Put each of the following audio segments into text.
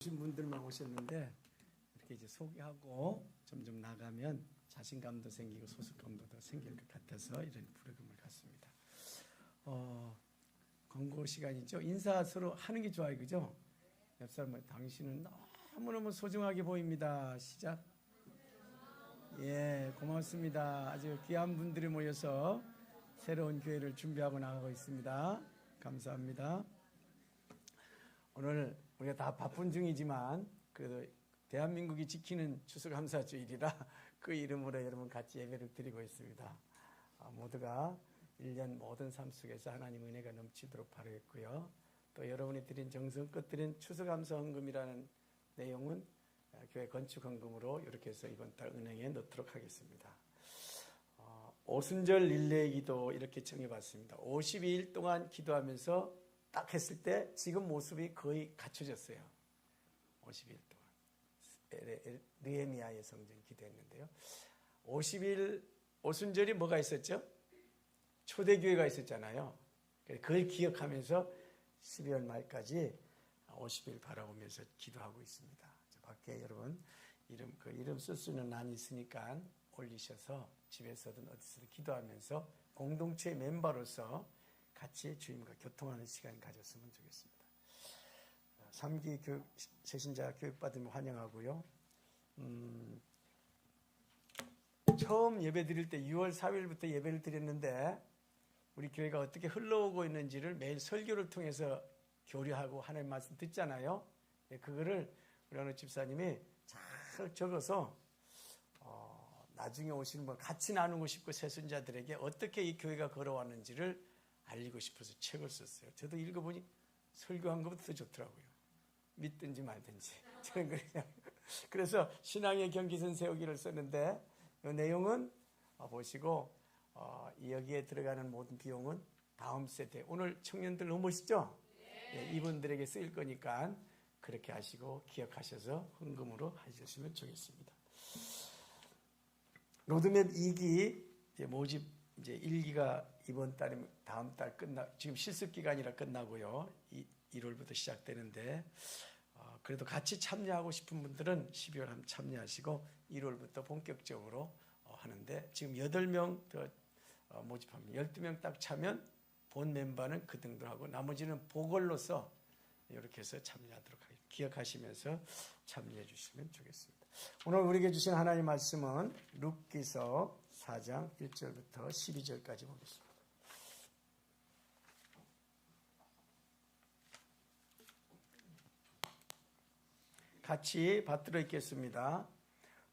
오신 분들만 오셨는데 이렇게 이제 소개하고 점점 나가면 자신감도 생기고 소속감도 더 생길 것 같아서 이런 프로그램을 갖습니다. 광고 시간이죠. 인사 서로 하는 게 좋아요, 그죠? 옆 사람은 당신은 너무너무 소중하게 보입니다. 시작. 예, 고맙습니다. 아주 귀한 분들이 모여서 새로운 교회를 준비하고 나가고 있습니다. 감사합니다. 오늘 우리가 다 바쁜 중이지만 그래도 대한민국이 지키는 추수감사주일이라 그 이름으로 여러분 같이 예배를 드리고 있습니다. 모두가 1년 모든 삶 속에서 하나님 은혜가 넘치도록 바라겠고요. 또 여러분이 드린 정성껏 드린 추수감사 헌금이라는 내용은 교회 건축 헌금으로 이렇게 해서 이번 달 은행에 넣도록 하겠습니다. 오순절 릴레이 기도 이렇게 정해봤습니다. 52일 동안 기도하면서 딱 했을 때 지금 모습이 거의 갖춰졌어요. 50일 동안 느헤미야의 성전 기도했는데요. 50일 오순절이 뭐가 있었죠? 초대교회가 있었잖아요. 그걸 기억하면서 12월 말까지 50일 바라보면서 기도하고 있습니다. 밖에 여러분 이름 쓸 수 있는 난이 있으니까 올리셔서 집에서든 어디서든 기도하면서 공동체 멤버로서 같이 주님과 교통하는 시간 가졌으면 좋겠습니다. 3기 교육, 새신자 교육받으면 환영하고요. 처음 예배 드릴 때 6월 4일부터 예배를 드렸는데 우리 교회가 어떻게 흘러오고 있는지를 매일 설교를 통해서 교류하고 하나님 말씀 듣잖아요. 그거를 우리 어느 집사님이 잘 적어서 나중에 오시는 분 같이 나누고 싶고 새순자들에게 어떻게 이 교회가 걸어왔는지를 알리고 싶어서 책을 썼어요. 저도 읽어보니 설교한 것보다 더 좋더라고요. 믿든지 말든지. 저는 그냥 그래서 신앙의 경기선 세우기를 썼는데 이 내용은 보시고 여기에 들어가는 모든 비용은 다음 세대 오늘 청년들 너무 멋있죠? 네, 이분들에게 쓰일 거니까 그렇게 하시고 기억하셔서 헌금으로 하셨으면 좋겠습니다. 로드맵 2기 모집 이제 1기가 이번 달이면 다음 달 지금 실습 기간이라 끝나고요. 1월부터 시작되는데 그래도 같이 참여하고 싶은 분들은 12월 한번 참여하시고 1월부터 본격적으로 하는데 지금 8명 더 모집합니다. 12명 딱 차면 본 멤버는 그 등록하고 나머지는 보궐로서 이렇게 해서 참여하도록 하겠습니다. 기억하시면서 참여해 주시면 좋겠습니다. 오늘 우리에게 주신 하나님의 말씀은 룻기서 4장 1절부터 12절까지 보겠습니다. 같이 받들어 읽겠습니다.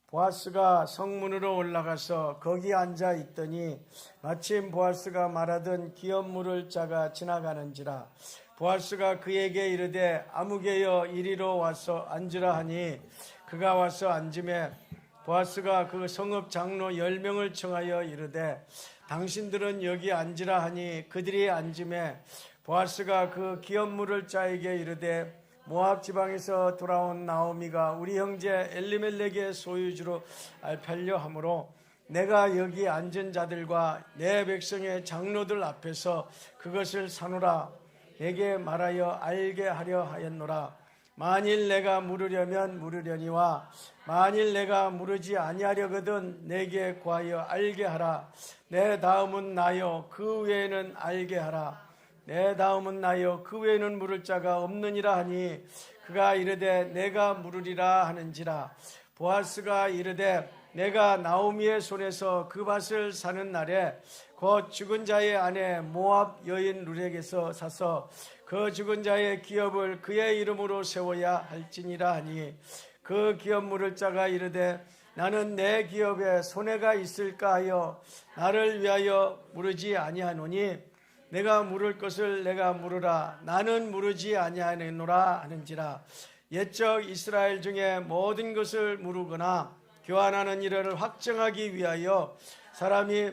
보아스가 성문으로 올라가서 거기 앉아 있더니 마침 보아스가 말하던 기업 물을 자가 지나가는지라. 보아스가 그에게 이르되 아무개여 이리로 와서 앉으라 하니 그가 와서 앉음에 보아스가 그 성읍 장로 10명을 청하여 이르되 당신들은 여기 앉으라 하니 그들이 앉음에 보아스가 그 기업 물을 자에게 이르되 모압 지방에서 돌아온 나오미가 우리 형제 엘리멜렉의 소유주로 알팔려 하므로 내가 여기 앉은 자들과 내 백성의 장로들 앞에서 그것을 사노라 내게 말하여 알게 하려 하였노라. 만일 내가 물으려면 물으려니와 만일 내가 물으지 아니하려거든 내게 구하여 알게 하라. 내 다음은 나요 그 외에는 알게 하라. 내 다음은 나요 그 외에는 물을 자가 없느니라 하니 그가 이르되 내가 물으리라 하는지라. 보아스가 이르되 내가 나오미의 손에서 그 밭을 사는 날에 곧 죽은 자의 아내 모압 여인 룻에게서 사서 그 죽은 자의 기업을 그의 이름으로 세워야 할지니라 하니 그 기업 물을 자가 이르되 나는 내 기업에 손해가 있을까 하여 나를 위하여 물으지 아니하노니 내가 물을 것을 내가 물으라. 나는 물으지 아니하노라 하는지라. 옛적 이스라엘 중에 모든 것을 물으거나 교환하는 일을 확정하기 위하여 사람이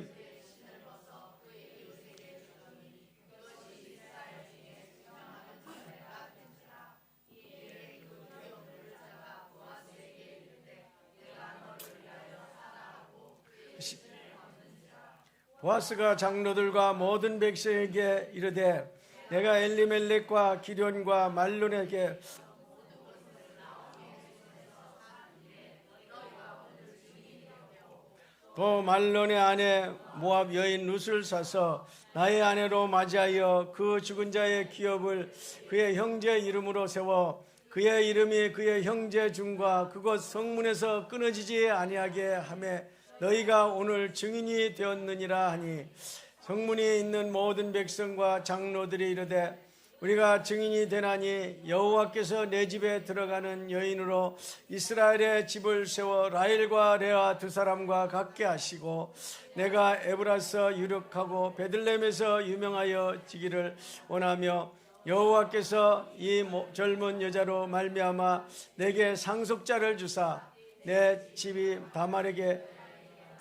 보아스가 장로들과 모든 백성에게 이르되 내가 엘리멜렉과 기련과 말론에게 또 말론의 아내 모압 여인 룻을 사서 나의 아내로 맞이하여 그 죽은 자의 기업을 그의 형제 이름으로 세워 그의 이름이 그의 형제 중과 그곳 성문에서 끊어지지 아니하게 하매 너희가 오늘 증인이 되었느니라 하니 성문에 있는 모든 백성과 장로들이 이르되 우리가 증인이 되나니 여호와께서 내 집에 들어가는 여인으로 이스라엘의 집을 세워 라헬과 레아 두 사람과 같게 하시고 내가 에브라서 유력하고 베들레헴에서 유명하여 지기를 원하며 여호와께서 이 젊은 여자로 말미암아 내게 상속자를 주사 내 집이 다말에게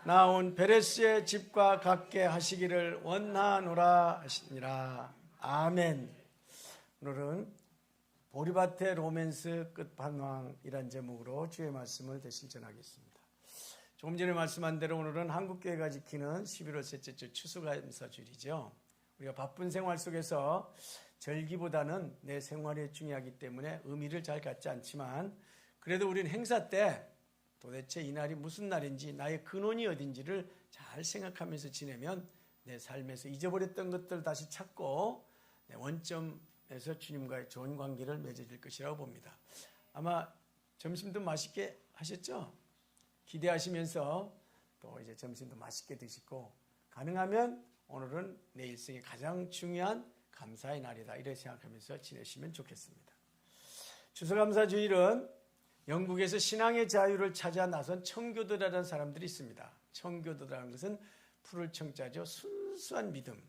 나온 베레스의 집과 같게 하시기를 원하노라 하시니라. 아멘. 오늘은 보리밭의 로맨스 끝판왕이란 제목으로 주의 말씀을 대신 전하겠습니다. 조금 전에 말씀한 대로 오늘은 한국교회가 지키는 11월 셋째 주 추수감사주일이죠. 우리가 바쁜 생활 속에서 절기보다는 내 생활이 중요하기 때문에 의미를 잘 갖지 않지만 그래도 우리는 행사 때 도대체 이 날이 무슨 날인지 나의 근원이 어딘지를 잘 생각하면서 지내면 내 삶에서 잊어버렸던 것들을 다시 찾고 내 원점에서 주님과의 좋은 관계를 맺어질 것이라고 봅니다. 아마 점심도 맛있게 하셨죠? 기대하시면서 또 이제 점심도 맛있게 드시고 가능하면 오늘은 내 일생의 가장 중요한 감사의 날이다 이렇게 생각하면서 지내시면 좋겠습니다. 추수감사주일은 영국에서 신앙의 자유를 찾아 나선 청교도라는 사람들이 있습니다. 청교도라는 것은 푸를 청자죠. 순수한 믿음.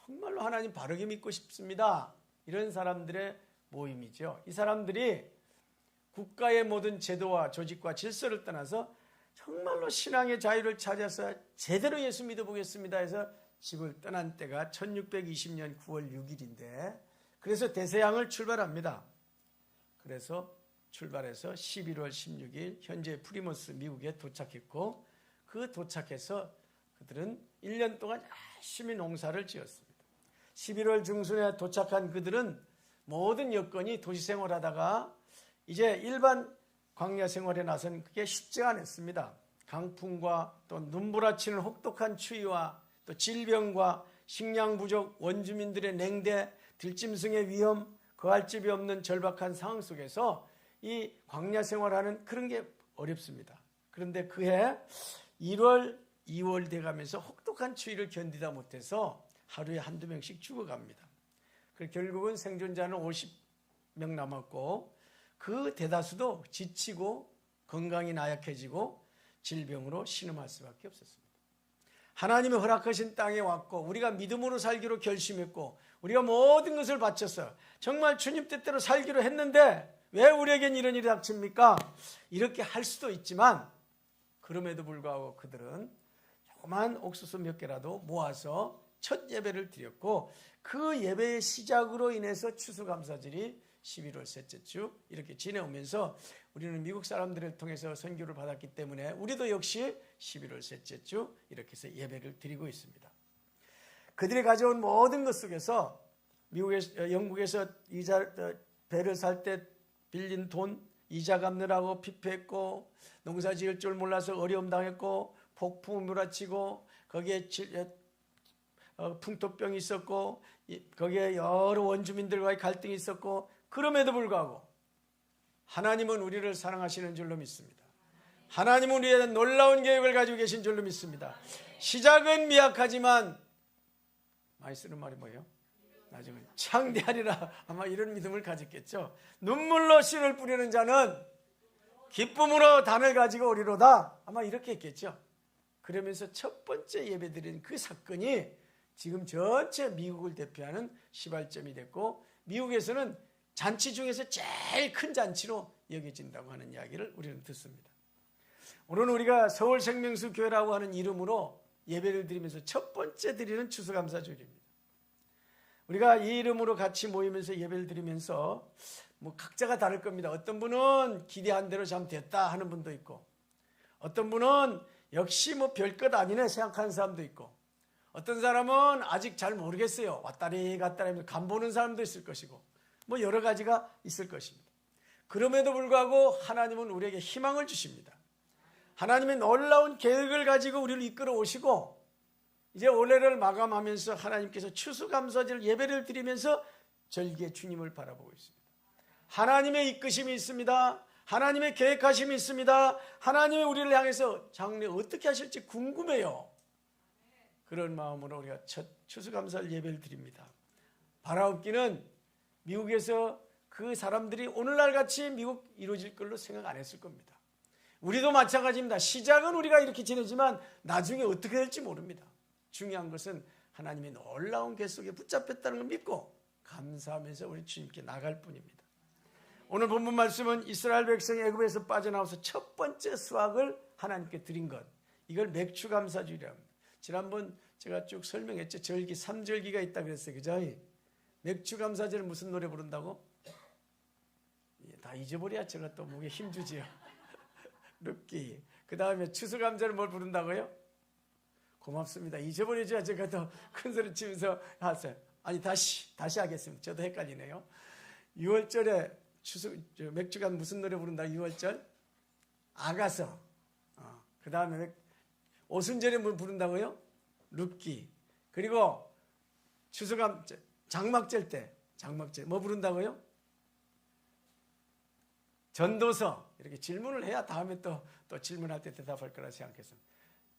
정말로 하나님 바르게 믿고 싶습니다. 이런 사람들의 모임이죠. 이 사람들이 국가의 모든 제도와 조직과 질서를 떠나서 정말로 신앙의 자유를 찾아서 제대로 예수 믿어보겠습니다 해서 집을 떠난 때가 1620년 9월 6일인데 그래서 대서양을 출발합니다. 그래서 출발해서 11월 16일 현재 프리머스 미국에 도착했고 그 도착해서 그들은 1년 동안 열심히 농사를 지었습니다. 11월 중순에 도착한 그들은 모든 여건이 도시생활하다가 이제 일반 광야 생활에 나선 그게 쉽지가 않았습니다. 강풍과 또 눈부라치는 혹독한 추위와 또 질병과 식량 부족, 원주민들의 냉대, 들짐승의 위험, 거할 집이 없는 절박한 상황 속에서 이 광야 생활하는 그런 게 어렵습니다. 그런데 그해 1월, 2월 돼가면서 혹독한 추위를 견디다 못해서 하루에 한두 명씩 죽어갑니다. 결국은 생존자는 50명 남았고 그 대다수도 지치고 건강이 나약해지고 질병으로 신음할 수밖에 없었습니다. 하나님이 허락하신 땅에 왔고 우리가 믿음으로 살기로 결심했고 우리가 모든 것을 바쳤어요. 정말 주님 뜻대로 살기로 했는데 왜 우리에겐 이런 일이 닥칩니까? 이렇게 할 수도 있지만 그럼에도 불구하고 그들은 조그만 옥수수 몇 개라도 모아서 첫 예배를 드렸고 그 예배의 시작으로 인해서 추수감사절이 11월 셋째 주 이렇게 지내오면서 우리는 미국 사람들을 통해서 선교를 받았기 때문에 우리도 역시 11월 셋째 주 이렇게 해서 예배를 드리고 있습니다. 그들이 가져온 모든 것 속에서 영국에서 배를 살 때 빌린 돈 이자 갚느라고 피폐했고 농사 지을 줄 몰라서 어려움 당했고 폭풍 몰아치고 거기에 풍토병이 있었고 거기에 여러 원주민들과의 갈등이 있었고 그럼에도 불구하고 하나님은 우리를 사랑하시는 줄로 믿습니다. 하나님은 우리에 대한 놀라운 계획을 가지고 계신 줄로 믿습니다. 시작은 미약하지만 많이 쓰는 말이 뭐예요? 나중에 창대하리라 아마 이런 믿음을 가졌겠죠. 눈물로 씨를 뿌리는 자는 기쁨으로 단을 가지고 오리로다 아마 이렇게 했겠죠. 그러면서 첫 번째 예배드린 그 사건이 지금 전체 미국을 대표하는 시발점이 됐고 미국에서는 잔치 중에서 제일 큰 잔치로 여겨진다고 하는 이야기를 우리는 듣습니다. 오늘은 우리가 서울생명수 교회라고 하는 이름으로 예배를 드리면서 첫 번째 드리는 추수감사주일입니다. 우리가 이 이름으로 같이 모이면서 예배를 드리면서 각자가 다를 겁니다. 어떤 분은 기대한 대로 참 됐다 하는 분도 있고 어떤 분은 역시 별것 아니네 생각하는 사람도 있고 어떤 사람은 아직 잘 모르겠어요. 왔다리 갔다리 하면서 간보는 사람도 있을 것이고 여러 가지가 있을 것입니다. 그럼에도 불구하고 하나님은 우리에게 희망을 주십니다. 하나님의 놀라운 계획을 가지고 우리를 이끌어 오시고 이제 올해를 마감하면서 하나님께서 추수감사절 예배를 드리면서 절기에 주님을 바라보고 있습니다. 하나님의 이끄심이 있습니다. 하나님의 계획하심이 있습니다. 하나님이 우리를 향해서 장래 어떻게 하실지 궁금해요. 그런 마음으로 우리가 첫 추수감사절 예배를 드립니다. 바라옵기는 미국에서 그 사람들이 오늘날 같이 미국 이루어질 걸로 생각 안 했을 겁니다. 우리도 마찬가지입니다. 시작은 우리가 이렇게 지내지만 나중에 어떻게 될지 모릅니다. 중요한 것은 하나님의 놀라운 계획 속에 붙잡혔다는 걸 믿고 감사하면서 우리 주님께 나갈 뿐입니다. 오늘 본문 말씀은 이스라엘 백성이 애굽에서 빠져나와서 첫 번째 수확을 하나님께 드린 것, 이걸 맥추감사주일이라고 합니다. 지난번 제가 쭉 설명했죠. 절기 3절기가 있다 그랬어요. 그죠? 맥추감사절은 무슨 노래 부른다고? 다 잊어버려야 제가 또 목에 힘주지요. 룻기. 그 다음에 추수감사를 뭘 부른다고요? 고맙습니다. 잊어버리죠. 제가 더 큰 소리 치면서 하세요. 아니 다시 하겠습니다. 저도 헷갈리네요. 6월절에 맥주감 무슨 노래 부른다? 6월절 아가서. 그 다음에 오순절에 뭐 부른다고요? 룻기. 그리고 추수감 장막절 때 장막절 뭐 부른다고요? 전도서. 이렇게 질문을 해야 다음에 또 질문할 때 대답할 거라 생각했습니다.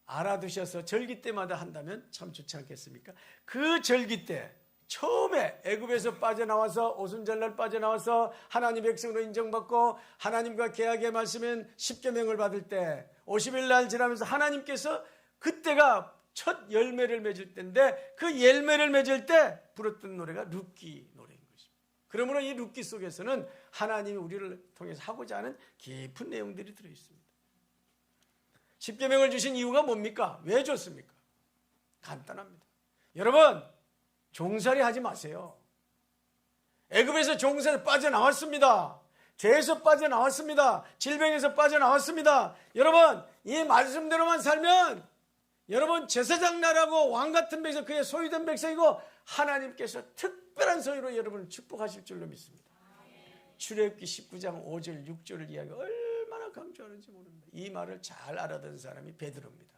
알아두셔서 절기 때마다 한다면 참 좋지 않겠습니까? 그 절기 때 처음에 애굽에서 빠져나와서 오순절날 빠져나와서 하나님 백성으로 인정받고 하나님과 계약의 말씀인 십계명을 받을 때 50일 날 지나면서 하나님께서 그때가 첫 열매를 맺을 때인데 그 열매를 맺을 때 부르던 노래가 룻기 노래인 것입니다. 그러므로 이 룻기 속에서는 하나님이 우리를 통해서 하고자 하는 깊은 내용들이 들어있습니다. 십계명을 주신 이유가 뭡니까? 왜 줬습니까? 간단합니다. 여러분, 종살이 하지 마세요. 애굽에서 종살이 빠져나왔습니다. 죄에서 빠져나왔습니다. 질병에서 빠져나왔습니다. 여러분, 이 말씀대로만 살면 여러분 제사장 나라고 왕같은 백성, 그의 소유된 백성이고 하나님께서 특별한 소유로 여러분을 축복하실 줄로 믿습니다. 출애굽기 19장 5절 6절을 이야기 얼마나 강조하는지 모릅니다. 이 말을 잘 알아듣는 사람이 베드로입니다.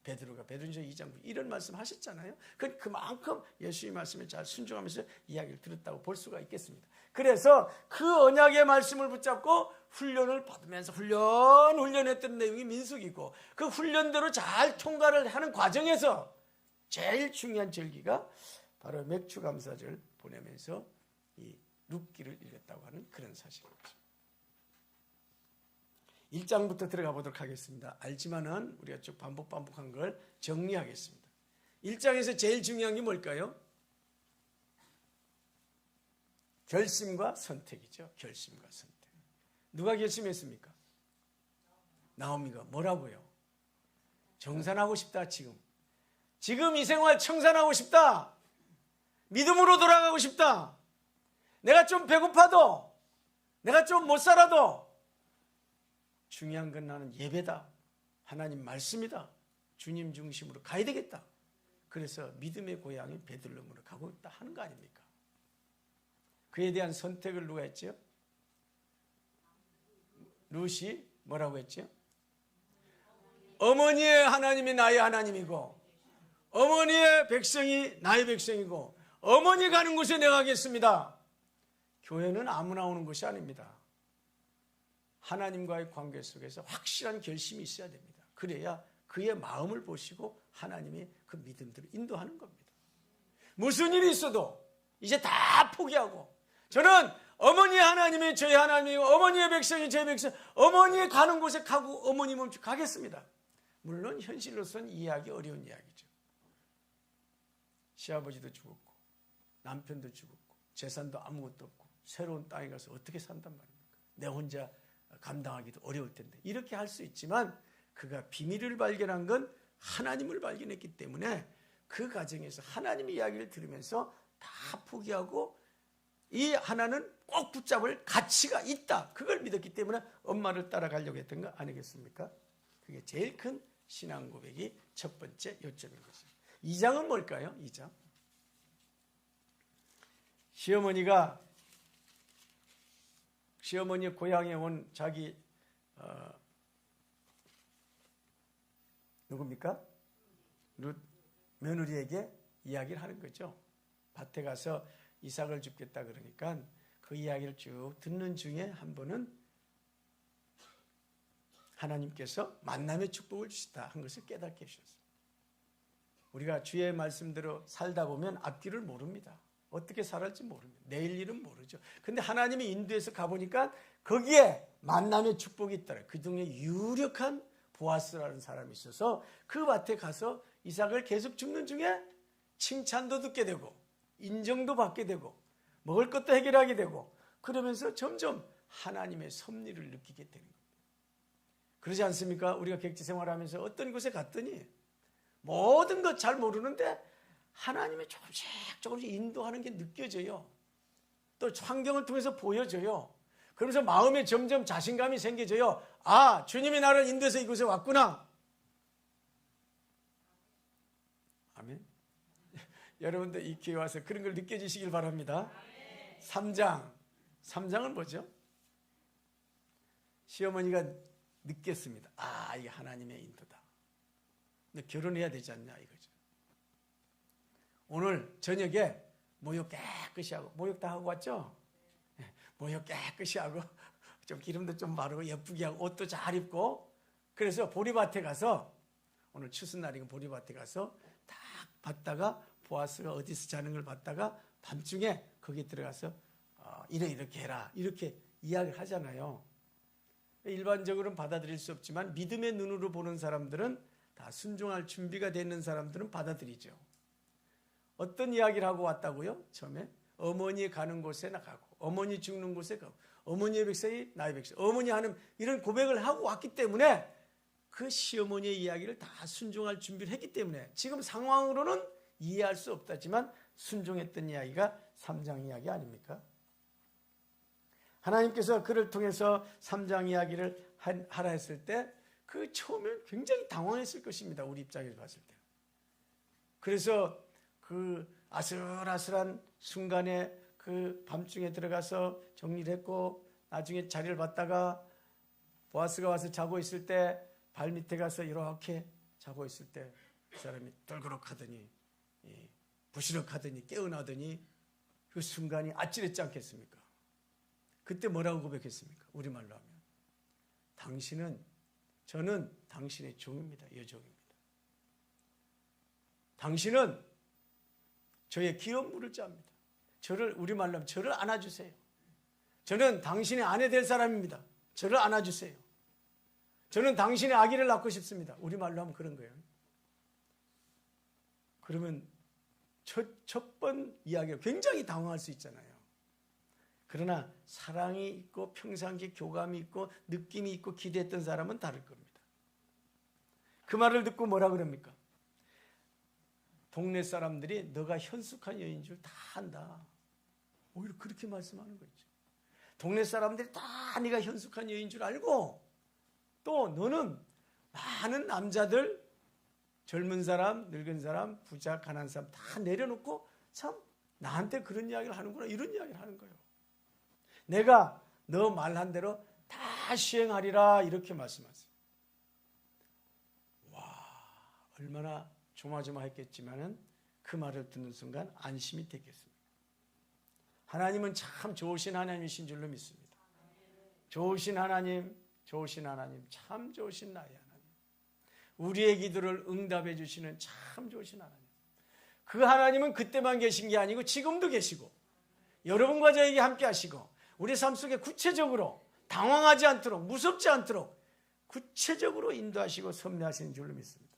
베드로가 베드로전서 2장 이런 말씀 하셨잖아요. 그만큼 예수의 말씀에 잘 순종하면서 이야기를 들었다고 볼 수가 있겠습니다. 그래서 그 언약의 말씀을 붙잡고 훈련을 받으면서 훈련했던 내용이 민수기고 그 훈련대로 잘 통과를 하는 과정에서 제일 중요한 절기가 바로 맥추감사절 보내면서 이 룻기를 읽었다고 하는 그런 사실입니다. 1장부터 들어가 보도록 하겠습니다. 알지만은 우리가 쭉 반복한 걸 정리하겠습니다. 1장에서 제일 중요한 게 뭘까요? 결심과 선택이죠. 결심과 선택. 누가 결심했습니까? 나오미가. 뭐라고요? 정산하고 싶다. 지금 이 생활 청산하고 싶다. 믿음으로 돌아가고 싶다. 내가 좀 배고파도, 내가 좀 못 살아도 중요한 건 나는 예배다. 하나님 말씀이다. 주님 중심으로 가야 되겠다. 그래서 믿음의 고향인 베들레헴으로 가고 있다 하는 거 아닙니까? 그에 대한 선택을 누가 했죠? 룻이 뭐라고 했죠? 어머니의 하나님이 나의 하나님이고 어머니의 백성이 나의 백성이고 어머니 가는 곳에 내가 가겠습니다. 교회는 아무나 오는 것이 아닙니다. 하나님과의 관계 속에서 확실한 결심이 있어야 됩니다. 그래야 그의 마음을 보시고 하나님이 그 믿음대로 인도하는 겁니다. 무슨 일이 있어도 이제 다 포기하고 저는 어머니의 하나님이 저의 하나님이고 어머니의 백성이 저의 백성, 어머니의 가는 곳에 가고 어머니 멈추 가겠습니다. 물론 현실로서는 이해하기 어려운 이야기죠. 시아버지도 죽었고 남편도 죽었고 재산도 아무것도 없고 새로운 땅에 가서 어떻게 산단 말입니까? 내 혼자 감당하기도 어려울 텐데 이렇게 할 수 있지만 그가 비밀을 발견한 건 하나님을 발견했기 때문에 그 과정에서 하나님의 이야기를 들으면서 다 포기하고 이 하나는 꼭 붙잡을 가치가 있다. 그걸 믿었기 때문에 엄마를 따라가려고 했던 거 아니겠습니까? 그게 제일 큰 신앙 고백이 첫 번째 요점인 것입니다. 2장은 뭘까요? 2장. 시어머니의 고향에 온 자기 누굽니까? 룻 며느리에게 이야기를 하는 거죠. 밭에 가서 이삭을 줍겠다 그러니까 그 이야기를 쭉 듣는 중에 한 번은 하나님께서 만남의 축복을 주시다 한 것을 깨닫게 하셨어요. 우리가 주의 말씀대로 살다 보면 앞길을 모릅니다. 어떻게 살았지 모릅니다. 내일 일은 모르죠. 근데 하나님이 인도해서 가보니까 거기에 만남의 축복이 있더라. 그 중에 유력한 보아스라는 사람이 있어서 그 밭에 가서 이삭을 계속 줍는 중에 칭찬도 듣게 되고 인정도 받게 되고 먹을 것도 해결하게 되고 그러면서 점점 하나님의 섭리를 느끼게 되는 겁니다. 그러지 않습니까? 우리가 객지 생활하면서 어떤 곳에 갔더니 모든 것 잘 모르는데 하나님이 조금씩 인도하는 게 느껴져요. 또 환경을 통해서 보여져요. 그러면서 마음에 점점 자신감이 생겨져요. 아, 주님이 나를 인도해서 이곳에 왔구나. 아멘. 여러분들 이 기회에 와서 그런 걸 느껴지시길 바랍니다. 3장은 뭐죠? 시어머니가 느꼈습니다. 아, 이게 하나님의 인도다. 근데 결혼해야 되지 않냐 이거죠. 오늘 저녁에 모욕 깨끗이 하고, 모욕 다 하고 왔죠? 모욕 깨끗이 하고 좀 기름도 좀 바르고 예쁘게 하고 옷도 잘 입고 그래서 보리밭에 가서 오늘 추수날이고 보리밭에 가서 딱 봤다가 보아스가 어디서 자는 걸 봤다가 밤중에 거기 들어가서 이렇게 해라 이렇게 이야기를 하잖아요. 일반적으로는 받아들일 수 없지만 믿음의 눈으로 보는 사람들은 다 순종할 준비가 되는 사람들은 받아들이죠. 어떤 이야기를 하고 왔다고요? 처음에 어머니 가는 곳에 나가고 어머니 죽는 곳에 가고 어머니의 백성이 나의 백성 어머니 하는 이런 고백을 하고 왔기 때문에 그 시어머니의 이야기를 다 순종할 준비를 했기 때문에 지금 상황으로는 이해할 수 없다지만 순종했던 이야기가 3장 이야기 아닙니까? 하나님께서 그를 통해서 3장 이야기를 하라 했을 때 그 처음에 굉장히 당황했을 것입니다. 우리 입장에서 봤을 때. 그래서 그 아슬아슬한 순간에 그 밤중에 들어가서 정리를 했고 나중에 자리를 봤다가 보아스가 와서 자고 있을 때 발밑에 가서 이렇게 자고 있을 때 그 사람이 떨그럭하더니 부시럭하더니 깨어나더니 그 순간이 아찔했지 않겠습니까? 그때 뭐라고 고백했습니까? 우리말로 하면 저는 당신의 종입니다. 여종입니다. 당신은 저의 귀여운 물을 짜입니다. 우리말로 하면 저를 안아주세요. 저는 당신의 아내 될 사람입니다. 저를 안아주세요. 저는 당신의 아기를 낳고 싶습니다. 우리말로 하면 그런 거예요. 그러면 첫 번 이야기가 굉장히 당황할 수 있잖아요. 그러나 사랑이 있고 평상시 교감이 있고 느낌이 있고 기대했던 사람은 다를 겁니다. 그 말을 듣고 뭐라 그럽니까? 동네 사람들이 너가 현숙한 여인 줄 다 안다. 오히려 그렇게 말씀하는 거죠. 동네 사람들이 다 네가 현숙한 여인 줄 알고 또 너는 많은 남자들 젊은 사람, 늙은 사람, 부자, 가난한 사람 다 내려놓고 참 나한테 그런 이야기를 하는구나 이런 이야기를 하는 거예요. 내가 너 말한 대로 다 시행하리라 이렇게 말씀하세요. 와, 얼마나 조마조마했겠지만은 그 말을 듣는 순간 안심이 됐겠습니다. 하나님은 참 좋으신 하나님이신 줄로 믿습니다. 좋으신 하나님, 참 좋으신 나의 하나님. 우리의 기도를 응답해 주시는 참 좋으신 하나님. 그 하나님은 그때만 계신 게 아니고 지금도 계시고 여러분과 저에게 함께 하시고 우리 삶 속에 구체적으로 당황하지 않도록 무섭지 않도록 구체적으로 인도하시고 섭리하시는 줄로 믿습니다.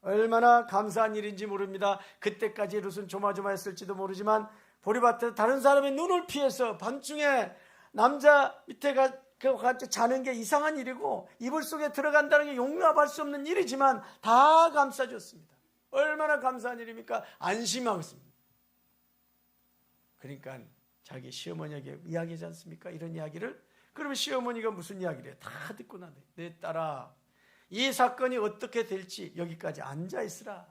얼마나 감사한 일인지 모릅니다. 그때까지 룻은 조마조마했을지도 모르지만 보리밭에 다른 사람의 눈을 피해서 밤중에 남자 밑에 같이 자는 게 이상한 일이고 이불 속에 들어간다는 게 용납할 수 없는 일이지만 다 감싸줬습니다. 얼마나 감사한 일입니까? 안심하고 있습니다. 그러니까 자기 시어머니에게 이야기하지 않습니까? 이런 이야기를. 그러면 시어머니가 무슨 이야기를 해요? 다 듣고 나네. 내 딸아, 이 사건이 어떻게 될지 여기까지 앉아있으라.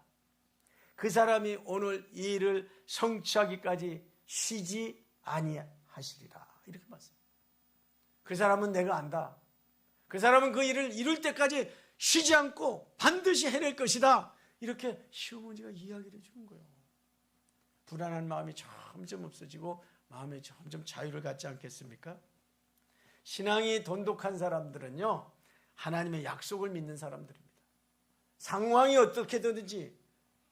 그 사람이 오늘 이 일을 성취하기까지 쉬지 아니하시리라. 이렇게 말씀합니다. 그 사람은 내가 안다. 그 사람은 그 일을 이룰 때까지 쉬지 않고 반드시 해낼 것이다. 이렇게 시어머니가 이야기를 해주는 거예요. 불안한 마음이 점점 없어지고 마음에 점점 자유를 갖지 않겠습니까? 신앙이 돈독한 사람들은요, 하나님의 약속을 믿는 사람들입니다. 상황이 어떻게 되든지,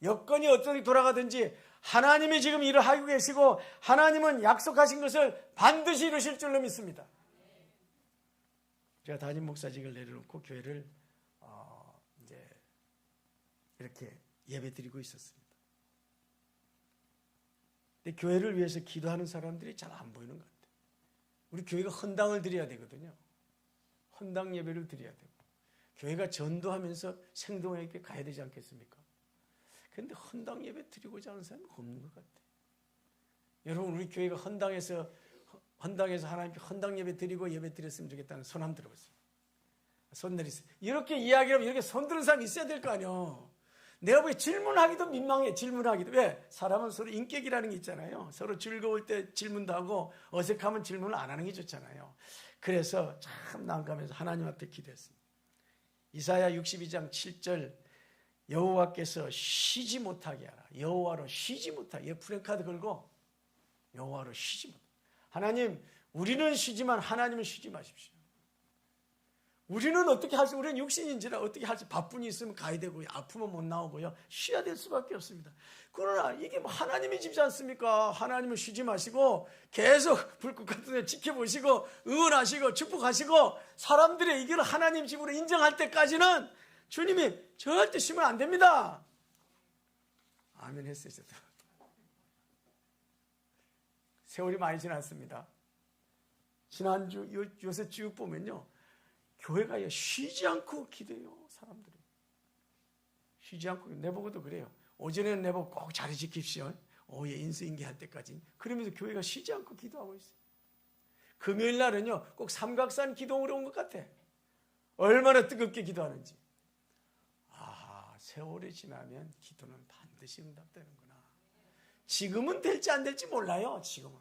여건이 어떻게 돌아가든지 하나님이 지금 일을 하고 계시고 하나님은 약속하신 것을 반드시 이루실 줄로 믿습니다. 제가 담임 목사직을 내려놓고 교회를 이제 이렇게 예배드리고 있었습니다. 근데 교회를 위해서 기도하는 사람들이 잘 안 보이는 것 같아요. 우리 교회가 헌당을 드려야 되거든요. 헌당 예배를 드려야 되고 교회가 전도하면서 생동하게 가야 되지 않겠습니까? 그런데 헌당 예배 드리고자 하는 사람은 없는 것 같아요. 여러분, 우리 교회가 헌당에서 하나님께 헌당 예배 드리고 예배 드렸으면 좋겠다는 손 한번 들어보세요. 손 내리세요. 이렇게 이야기하면 이렇게 손 드는 사람이 있어야 될 거 아니에요. 내가 보기에 질문하기도 민망해. 질문하기도. 왜? 사람은 서로 인격이라는 게 있잖아요. 서로 즐거울 때 질문도 하고 어색하면 질문을 안 하는 게 좋잖아요. 그래서 참 난감해서 하나님 앞에 기도했습니다. 이사야 62장 7절 여호와께서 쉬지 못하게 하라. 여호와로 쉬지 못하게. 프랭카드 걸고 여호와로 쉬지 못하게. 하나님, 우리는 쉬지만 하나님은 쉬지 마십시오. 우리는 어떻게 할지, 우리는 육신인지라 어떻게 할지, 바쁜 일 있으면 가야 되고요. 아프면 못 나오고요. 쉬어야 될 수밖에 없습니다. 그러나 이게 뭐 하나님의 집이지 않습니까? 하나님은 쉬지 마시고 계속 불꽃 같은 데 지켜보시고 응원하시고 축복하시고 사람들의 이걸 하나님 집으로 인정할 때까지는 주님이 절대 쉬면 안 됩니다. 아멘 했어요. 저도. 세월이 많이 지났습니다. 지난주 요새 쭉 보면요, 교회가 쉬지 않고 기도해요. 사람들이 쉬지 않고. 내보고도 그래요. 오전에는 내보고 꼭 자리 지킵시오. 오후에 인수인계할 때까지. 그러면서 교회가 쉬지 않고 기도하고 있어요. 금요일 날은요 꼭 삼각산 기도하러 온 것 같아. 얼마나 뜨겁게 기도하는지. 아, 세월이 지나면 기도는 반드시 응답되는구나. 지금은 될지 안 될지 몰라요. 지금은.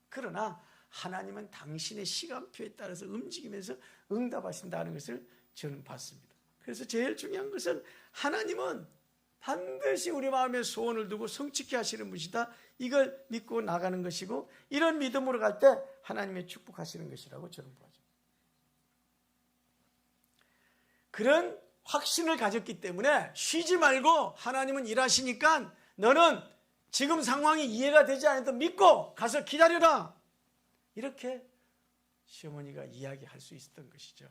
그러나 하나님은 당신의 시간표에 따라서 움직이면서 응답하신다는 것을 저는 봤습니다. 그래서 제일 중요한 것은 하나님은 반드시 우리 마음에 소원을 두고 성취케 하시는 분이다. 이걸 믿고 나가는 것이고, 이런 믿음으로 갈 때 하나님의 축복하시는 것이라고 저는 보죠. 그런 확신을 가졌기 때문에 쉬지 말고 하나님은 일하시니까 너는 지금 상황이 이해가 되지 않아도 믿고 가서 기다려라. 이렇게 시어머니가 이야기할 수 있었던 것이죠.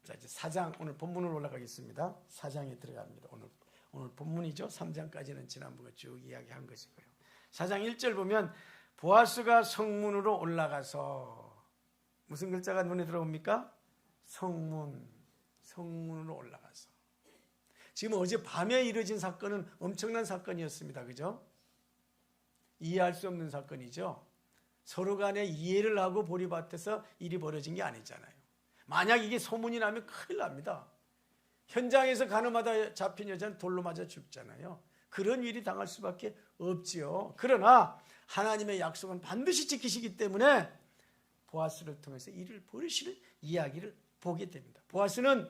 자, 이제 4장, 오늘 본문으로 올라가겠습니다. 4장에 들어갑니다. 오늘 본문이죠. 3장까지는 지난번에 쭉 이야기한 것이고요. 4장 1절 보면 보아스가 성문으로 올라가서, 무슨 글자가 눈에 들어옵니까? 성문으로 올라가서. 지금 어제 밤에 이루어진 사건은 엄청난 사건이었습니다. 그죠? 이해할 수 없는 사건이죠. 서로 간에 이해를 하고 보리밭에서 일이 벌어진 게 아니잖아요. 만약 이게 소문이 나면 큰일 납니다. 현장에서 가늠하다 잡힌 여자는 돌로 맞아 죽잖아요. 그런 일이 당할 수밖에 없지요. 그러나 하나님의 약속은 반드시 지키시기 때문에 보아스를 통해서 일을 벌이시는 이야기를 보게 됩니다. 보아스는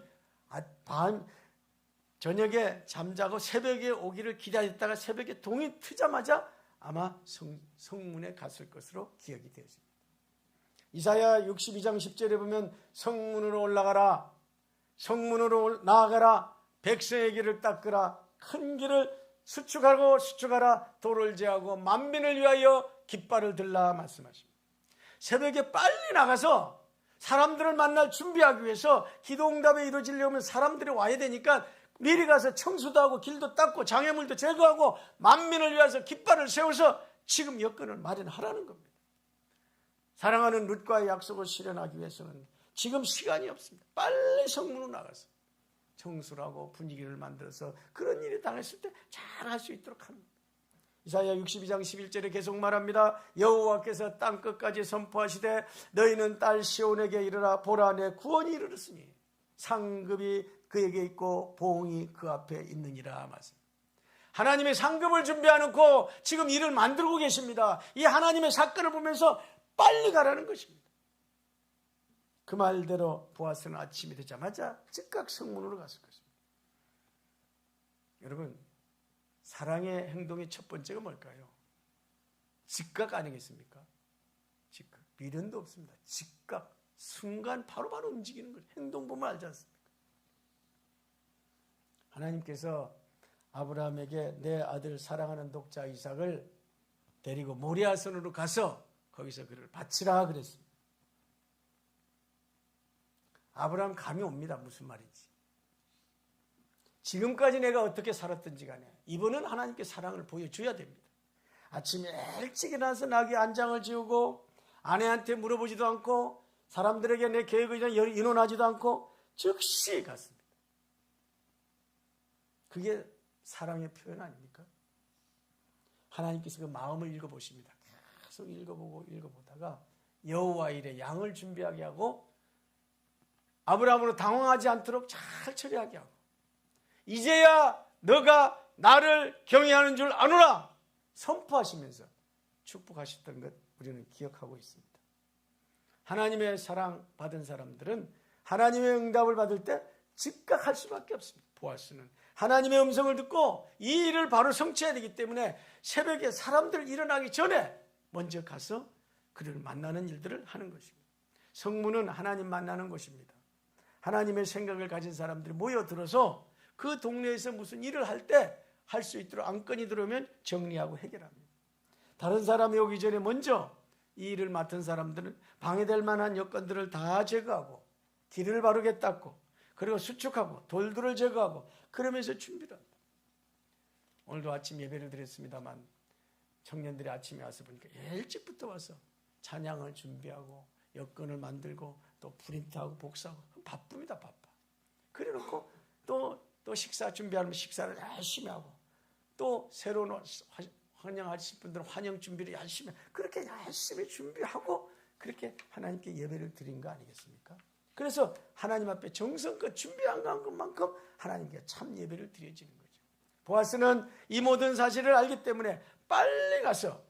저녁에 잠자고 새벽에 오기를 기다렸다가 새벽에 동이 트자마자 아마 성문에 갔을 것으로 기억이 되었습니다. 이사야 62장 10절에 보면 성문으로 올라가라, 성문으로 나아가라, 백성의 길을 닦으라, 큰 길을 수축하라, 도를 제하고 만민을 위하여 깃발을 들라 말씀하십니다. 새벽에 빨리 나가서 사람들을 만날 준비하기 위해서 기도응답에 이루어지려면 사람들이 와야 되니까 미리 가서 청소도 하고 길도 닦고 장애물도 제거하고 만민을 위해서 깃발을 세워서 지금 여건을 마련하라는 겁니다. 사랑하는 룻과의 약속을 실현하기 위해서는 지금 시간이 없습니다. 빨리 성문으로 나가서 청소를 하고 분위기를 만들어서 그런 일이 당했을 때 잘 할 수 있도록 합니다. 이사야 62장 11절에 계속 말합니다. 여호와께서 땅끝까지 선포하시되 너희는 딸 시온에게 이르라. 보라, 내 구원이 이르렀으니 상급이 그에게 있고 보응이 그 앞에 있느니라 말씀. 하나님의 상급을 준비해놓고 지금 일을 만들고 계십니다. 이 하나님의 사건을 보면서 빨리 가라는 것입니다. 그 말대로 보아스는 아침이 되자마자 즉각 성문으로 갔을 것입니다. 여러분, 사랑의 행동의 첫 번째가 뭘까요? 즉각 아니겠습니까? 즉각. 미련도 없습니다. 즉각. 순간 바로바로 움직이는 거예요. 행동 보면 알지 않습니까? 하나님께서 아브라함에게 내 아들 사랑하는 독자 이삭을 데리고 모리아산으로 가서 거기서 그를 바치라 그랬습니다. 아브라함 감이 옵니다. 무슨 말인지. 지금까지 내가 어떻게 살았든지 간에 이번은 하나님께 사랑을 보여줘야 됩니다. 아침에 일찍 일어나서 나귀 안장을 지우고 아내한테 물어보지도 않고 사람들에게 내 계획을 의논하지도 않고 즉시 갔습니다. 그게 사랑의 표현 아닙니까? 하나님께서 그 마음을 읽어보십니다. 계속 읽어보다가 여호와 일에 양을 준비하게 하고 아브라함으로 당황하지 않도록 잘 처리하게 하고 이제야 너가 나를 경외하는 줄 아노라 선포하시면서 축복하셨던 것 우리는 기억하고 있습니다. 하나님의 사랑 받은 사람들은 하나님의 응답을 받을 때 즉각 할 수밖에 없습니다. 보아스는 하나님의 음성을 듣고 이 일을 바로 성취해야 되기 때문에 새벽에 사람들 일어나기 전에 먼저 가서 그를 만나는 일들을 하는 것입니다. 성문은 하나님 만나는 곳입니다. 하나님의 생각을 가진 사람들이 모여들어서 그 동네에서 무슨 일을 할 때 할 수 있도록 안건이 들어오면 정리하고 해결합니다. 다른 사람이 오기 전에 먼저 이 일을 맡은 사람들은 방해될 만한 여건들을 다 제거하고 길을 바르게 닦고 그리고 수축하고 돌들을 제거하고 그러면서 준비를 합니다. 오늘도 아침 예배를 드렸습니다만 청년들이 아침에 와서 보니까 일찍부터 와서 찬양을 준비하고 여건을 만들고 또 프린트하고 복사하고 바쁩니다. 바빠. 그래놓고 또 식사 준비하면 식사를 열심히 하고 또 새로운 환영하실 분들은 환영 준비를 열심히 하고 그렇게 열심히 준비하고 그렇게 하나님께 예배를 드린 거 아니겠습니까? 그래서 하나님 앞에 정성껏 준비한 것만큼 하나님께 참 예배를 드려지는 거죠. 보아스는 이 모든 사실을 알기 때문에 빨리 가서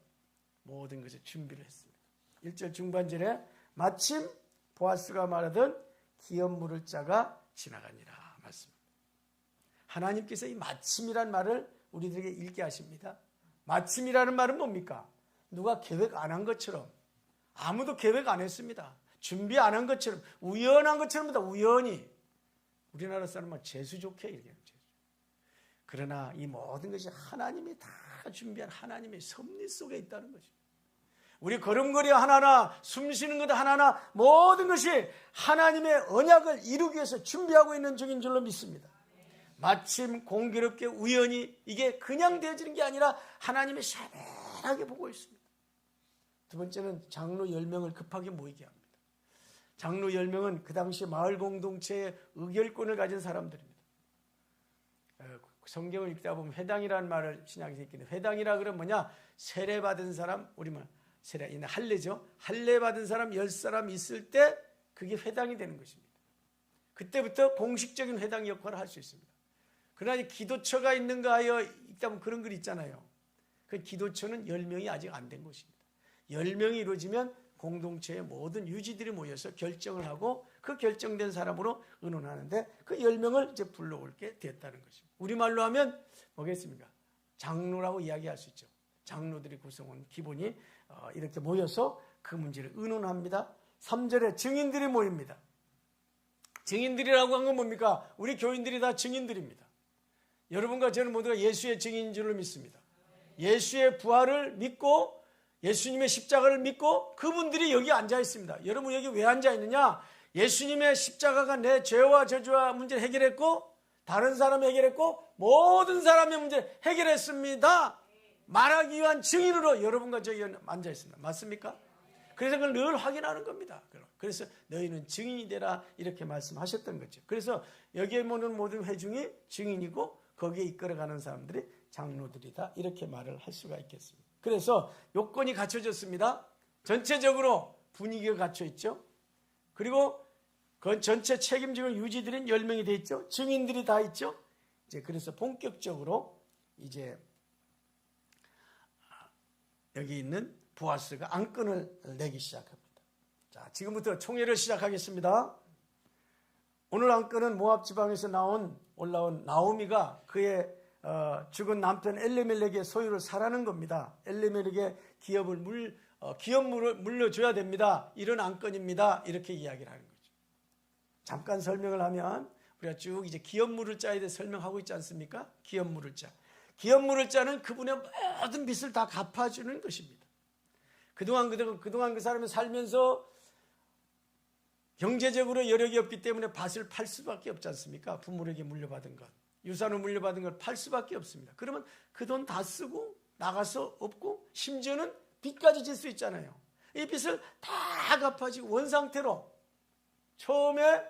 모든 것을 준비를 했습니다. 1절 중반절에 마침 보아스가 말하던 기업 물을 자가 지나가니라 맞습니다. 하나님께서 이 마침이란 말을 우리들에게 읽게 하십니다. 마침이라는 말은 뭡니까? 누가 계획 안 한 것처럼 아무도 계획 안 했습니다. 준비 안 한 것처럼 우연한 것처럼보다 우연히 우리나라 사람은 재수 좋게 얘기해요. 그러나 이 모든 것이 하나님이 다 준비한 하나님의 섭리 속에 있다는 거죠. 우리 걸음걸이 하나하나 숨쉬는 것 하나하나 모든 것이 하나님의 언약을 이루기 위해서 준비하고 있는 중인 줄로 믿습니다. 마침 공교롭게 우연히 이게 그냥 되어지는 게 아니라 하나님이 샤넬하게 보고 있습니다. 두 번째는 장로 10명을 급하게 모이게 합니다. 장로 10명은 그 당시 마을 공동체의 의결권을 가진 사람들입니다. 성경을 읽다 보면 회당이라는 말을 신약에서 읽기는 회당이라 그러면 뭐냐? 세례받은 사람, 우리말 세례, 할례죠. 할례 받은 사람 10사람 있을 때 그게 회당이 되는 것입니다. 그때부터 공식적인 회당 역할을 할 수 있습니다. 그러나 기도처가 있는가 하여 있다면 그런 글 있잖아요. 그 기도처는 10명이 아직 안 된 것입니다. 10명이 이루어지면 공동체의 모든 유지들이 모여서 결정을 하고 그 결정된 사람으로 의논하는데 그 10명을 이제 불러올게 됐다는 것입니다. 우리말로 하면 뭐겠습니까? 장로라고 이야기할 수 있죠. 장로들이 구성한 기본이 이렇게 모여서 그 문제를 의논합니다. 3절에 증인들이 모입니다. 증인들이라고 한 건 뭡니까? 우리 교인들이 다 증인들입니다. 여러분과 저는 모두가 예수의 증인인 줄로 믿습니다. 예수의 부활을 믿고 예수님의 십자가를 믿고 그분들이 여기 앉아 있습니다. 여러분 여기 왜 앉아 있느냐? 예수님의 십자가가 내 죄와 저주와 문제를 해결했고 다른 사람이 해결했고 모든 사람의 문제를 해결했습니다. 말하기 위한 증인으로 여러분과 저기 앉아 있습니다. 맞습니까? 그래서 그걸 늘 확인하는 겁니다. 그래서 너희는 증인이 되라 이렇게 말씀하셨던 거죠. 그래서 여기에 모는 모든 회중이 증인이고 거기에 이끌어가는 사람들이 장로들이다 이렇게 말을 할 수가 있겠습니다. 그래서 요건이 갖춰졌습니다. 전체적으로 분위기가 갖춰 있죠. 그리고 그 전체 책임지고 유지들은 10명이 돼 있죠. 증인들이 다 있죠. 이제 그래서 본격적으로 이제 여기 있는 보아스가 안건을 내기 시작합니다. 자, 지금부터 총회를 시작하겠습니다. 오늘 안건은 모압 지방에서 올라온 나오미가 그의 죽은 남편 엘리멜렉의 소유를 사라는 겁니다. 엘리멜렉의 기업물을 물려줘야 됩니다. 이런 안건입니다. 이렇게 이야기를 하는 거죠. 잠깐 설명을 하면 우리가 쭉 이제 기업물을 짜에 대해 설명하고 있지 않습니까? 기업물을 짜. 기업물을 짜는 그분의 모든 빚을 다 갚아주는 것입니다. 그동안 그 사람이 살면서 경제적으로 여력이 없기 때문에 밭을 팔 수밖에 없지 않습니까? 부모에게 물려받은 것, 유산으로 물려받은 걸 팔 수밖에 없습니다. 그러면 그 돈 다 쓰고 나가서 없고 심지어는 빚까지 질 수 있잖아요. 이 빚을 다 갚아주고 원상태로 처음에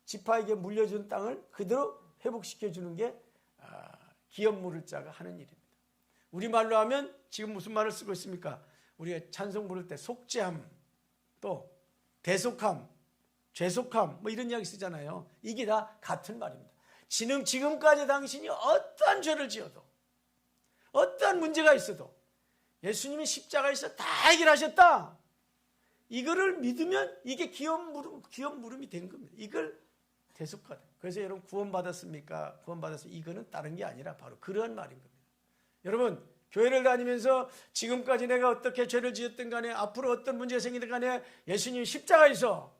지파에게 물려준 땅을 그대로 회복시켜주는 게 기업물을 짜가 하는 일입니다. 우리말로 하면 지금 무슨 말을 쓰고 있습니까? 우리가 찬송 부를 때 속죄함, 또 대속함, 죄속함 뭐 이런 이야기 쓰잖아요. 이게 다 같은 말입니다. 지금까지 당신이 어떠한 죄를 지어도 어떠한 문제가 있어도 예수님이 십자가에서 다 해결하셨다. 이거를 믿으면 이게 기업물음이 된 겁니다. 이걸 대속하다. 그래서 여러분 구원받았습니까? 구원받았어요. 이거는 다른 게 아니라 바로 그런 말인 겁니다. 여러분 교회를 다니면서 지금까지 내가 어떻게 죄를 지었든 간에 앞으로 어떤 문제가 생기든 간에 예수님이 십자가에서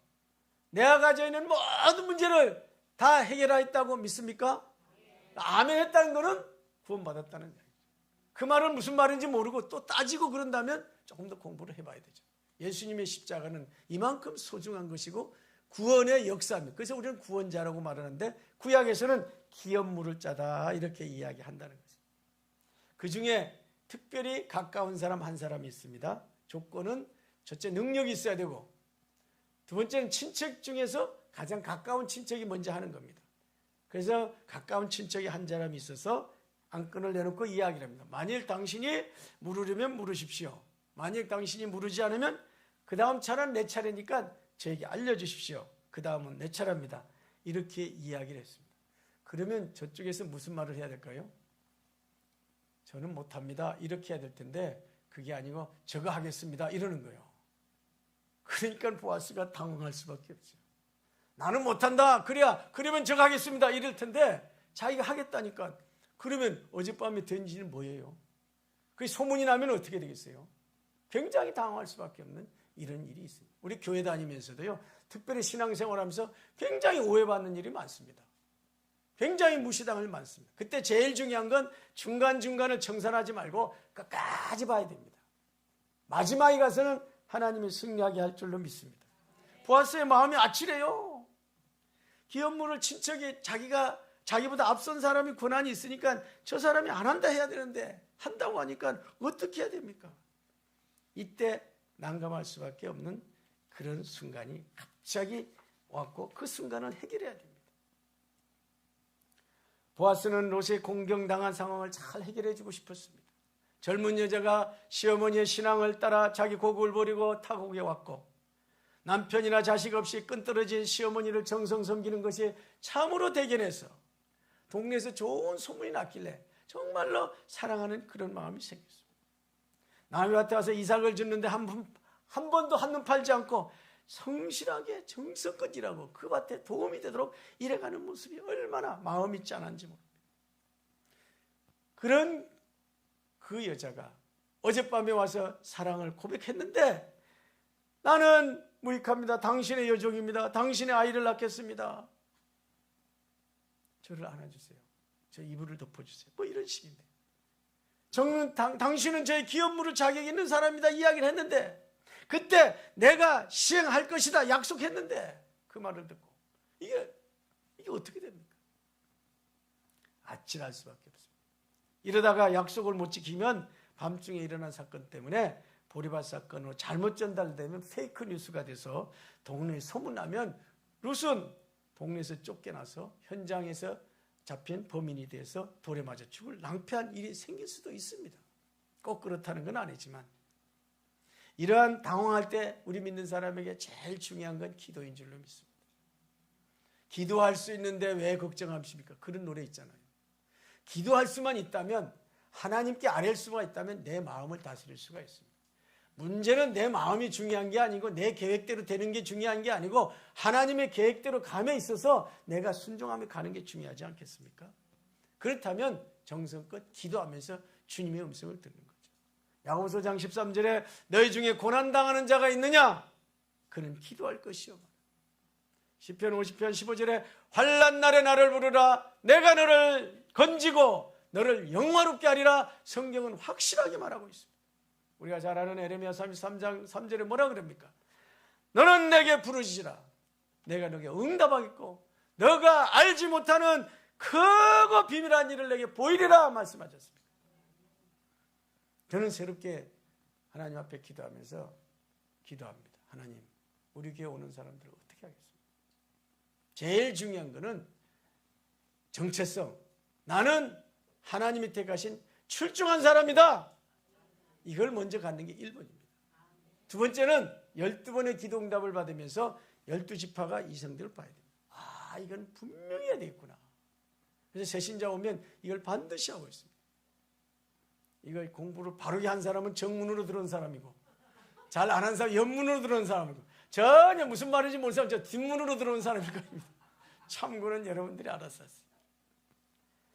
내가 가지고 있는 모든 문제를 다 해결하였다고 믿습니까? 아멘 했다는 것은 구원받았다는 거예요. 그 말은 무슨 말인지 모르고 또 따지고 그런다면 조금 더 공부를 해봐야 되죠. 예수님의 십자가는 이만큼 소중한 것이고 구원의 역사입니다. 그래서 우리는 구원자라고 말하는데 구약에서는 기업물을 짜다 이렇게 이야기한다는 거죠. 그 중에 특별히 가까운 사람 한 사람이 있습니다. 조건은 첫째 능력이 있어야 되고 두 번째는 친척 중에서 가장 가까운 친척이 먼저 하는 겁니다. 그래서 가까운 친척이 한 사람이 있어서 안건을 내놓고 이야기를 합니다. 만일 당신이 물으려면 물으십시오. 만일 당신이 물으지 않으면 그 다음 차는 내 차례니까 저에게 알려주십시오. 그 다음은 내 차례입니다. 이렇게 이야기를 했습니다. 그러면 저쪽에서 무슨 말을 해야 될까요? 저는 못합니다. 이렇게 해야 될 텐데 그게 아니고 저거 하겠습니다. 이러는 거예요. 그러니까 보아스가 당황할 수밖에 없죠. 나는 못한다. 그러면 저거 하겠습니다. 이럴 텐데 자기가 하겠다니까. 그러면 어젯밤에 된 일은 뭐예요? 그 소문이 나면 어떻게 되겠어요? 굉장히 당황할 수밖에 없는 이런 일이 있습니다. 우리 교회 다니면서도요. 특별히 신앙생활하면서 굉장히 오해받는 일이 많습니다. 굉장히 무시당할 많습니다. 그때 제일 중요한 건 중간중간을 청산하지 말고 끝까지 봐야 됩니다. 마지막에 가서는 하나님이 승리하게 할 줄로 믿습니다. 보아스의 마음이 아찔해요. 기업물을 친척이 자기보다 앞선 사람이 권한이 있으니까 저 사람이 안 한다 해야 되는데 한다고 하니까 어떻게 해야 됩니까? 이때 난감할 수밖에 없는 그런 순간이 갑자기 왔고 그 순간을 해결해야 됩니다. 보아스는 롯의 공경당한 상황을 잘 해결해 주고 싶었습니다. 젊은 여자가 시어머니의 신앙을 따라 자기 고국을 버리고 타국에 왔고 남편이나 자식 없이 끈떨어진 시어머니를 정성 섬기는 것이 참으로 대견해서 동네에서 좋은 소문이 났길래 정말로 사랑하는 그런 마음이 생겼습니다. 남의 밭에 와서 이삭을 줍는데 한 번도 한눈 팔지 않고 성실하게 정성껏 일하고 그 밭에 도움이 되도록 일해가는 모습이 얼마나 마음이 짠한지 모릅니다. 그런 그 여자가 어젯밤에 와서 사랑을 고백했는데 나는 무익합니다. 당신의 여종입니다. 당신의 아이를 낳겠습니다. 저를 안아주세요. 저 이불을 덮어주세요. 뭐 이런 식인데 당신은 저의 기업물을 자격 있는 사람이다 이야기를 했는데 그때 내가 시행할 것이다 약속했는데 그 말을 듣고 이게 어떻게 됩니까? 아찔할 수밖에 없습니다. 이러다가 약속을 못 지키면 밤중에 일어난 사건 때문에 보리밭 사건으로 잘못 전달되면 페이크 뉴스가 돼서 동네에 소문나면 롯은 동네에서 쫓겨나서 현장에서 잡힌 범인이 돼서 돌에 맞아 죽을 낭패한 일이 생길 수도 있습니다. 꼭 그렇다는 건 아니지만 이러한 당황할 때 우리 믿는 사람에게 제일 중요한 건 기도인 줄로 믿습니다. 기도할 수 있는데 왜 걱정하십니까? 그런 노래 있잖아요. 기도할 수만 있다면 하나님께 아뢰일 수가 있다면 내 마음을 다스릴 수가 있습니다. 문제는 내 마음이 중요한 게 아니고 내 계획대로 되는 게 중요한 게 아니고 하나님의 계획대로 감에 있어서 내가 순종하며 가는 게 중요하지 않겠습니까? 그렇다면 정성껏 기도하면서 주님의 음성을 듣는 거죠. 야고보서 장 13절에 너희 중에 고난당하는 자가 있느냐? 그는 기도할 것이요. 시편 50편 15절에 환난 날에 나를 부르라 내가 너를 건지고 너를 영화롭게 하리라. 성경은 확실하게 말하고 있습니다. 우리가 잘 아는 에레미야 33장 3절에 뭐라 그럽니까? 너는 내게 부르시라 내가 너에게 응답하겠고 너가 알지 못하는 크고 비밀한 일을 내게 보이리라 말씀하셨습니다. 저는 새롭게 하나님 앞에 기도하면서 기도합니다. 하나님, 우리 교회 오는 사람들을 어떻게 하겠습니까? 제일 중요한 거는 정체성. 나는 하나님이 택하신 출중한 사람이다. 이걸 먼저 갖는 게 1번입니다. 두 번째는 12번의 기도 응답을 받으면서 12지파가 이성들을 봐야 됩니다. 아, 이건 분명히 해야 되겠구나. 그래서 새신자 오면 이걸 반드시 하고 있습니다. 이걸 공부를 바르게 한 사람은 정문으로 들어온 사람이고 잘 안 한 사람은 옆문으로 들어온 사람이고 전혀 무슨 말인지 모르는 사람은 저 뒷문으로 들어온 사람일 겁니다. 참고는 여러분들이 알아서 하세요.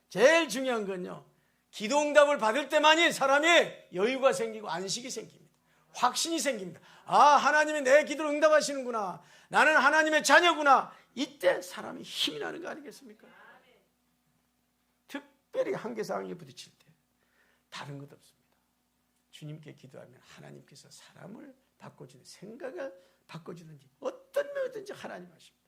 제일 중요한 건요. 기도응답을 받을 때만이 사람이 여유가 생기고 안식이 생깁니다. 확신이 생깁니다. 아, 하나님이 내 기도를 응답하시는구나. 나는 하나님의 자녀구나. 이때 사람이 힘이 나는 거 아니겠습니까? 특별히 한계상황에 부딪힐 때 다른 것 없습니다. 주님께 기도하면 하나님께서 사람을 바꿔주는 생각을 바꿔주든지 어떤 면이든지 하나님 하십니다.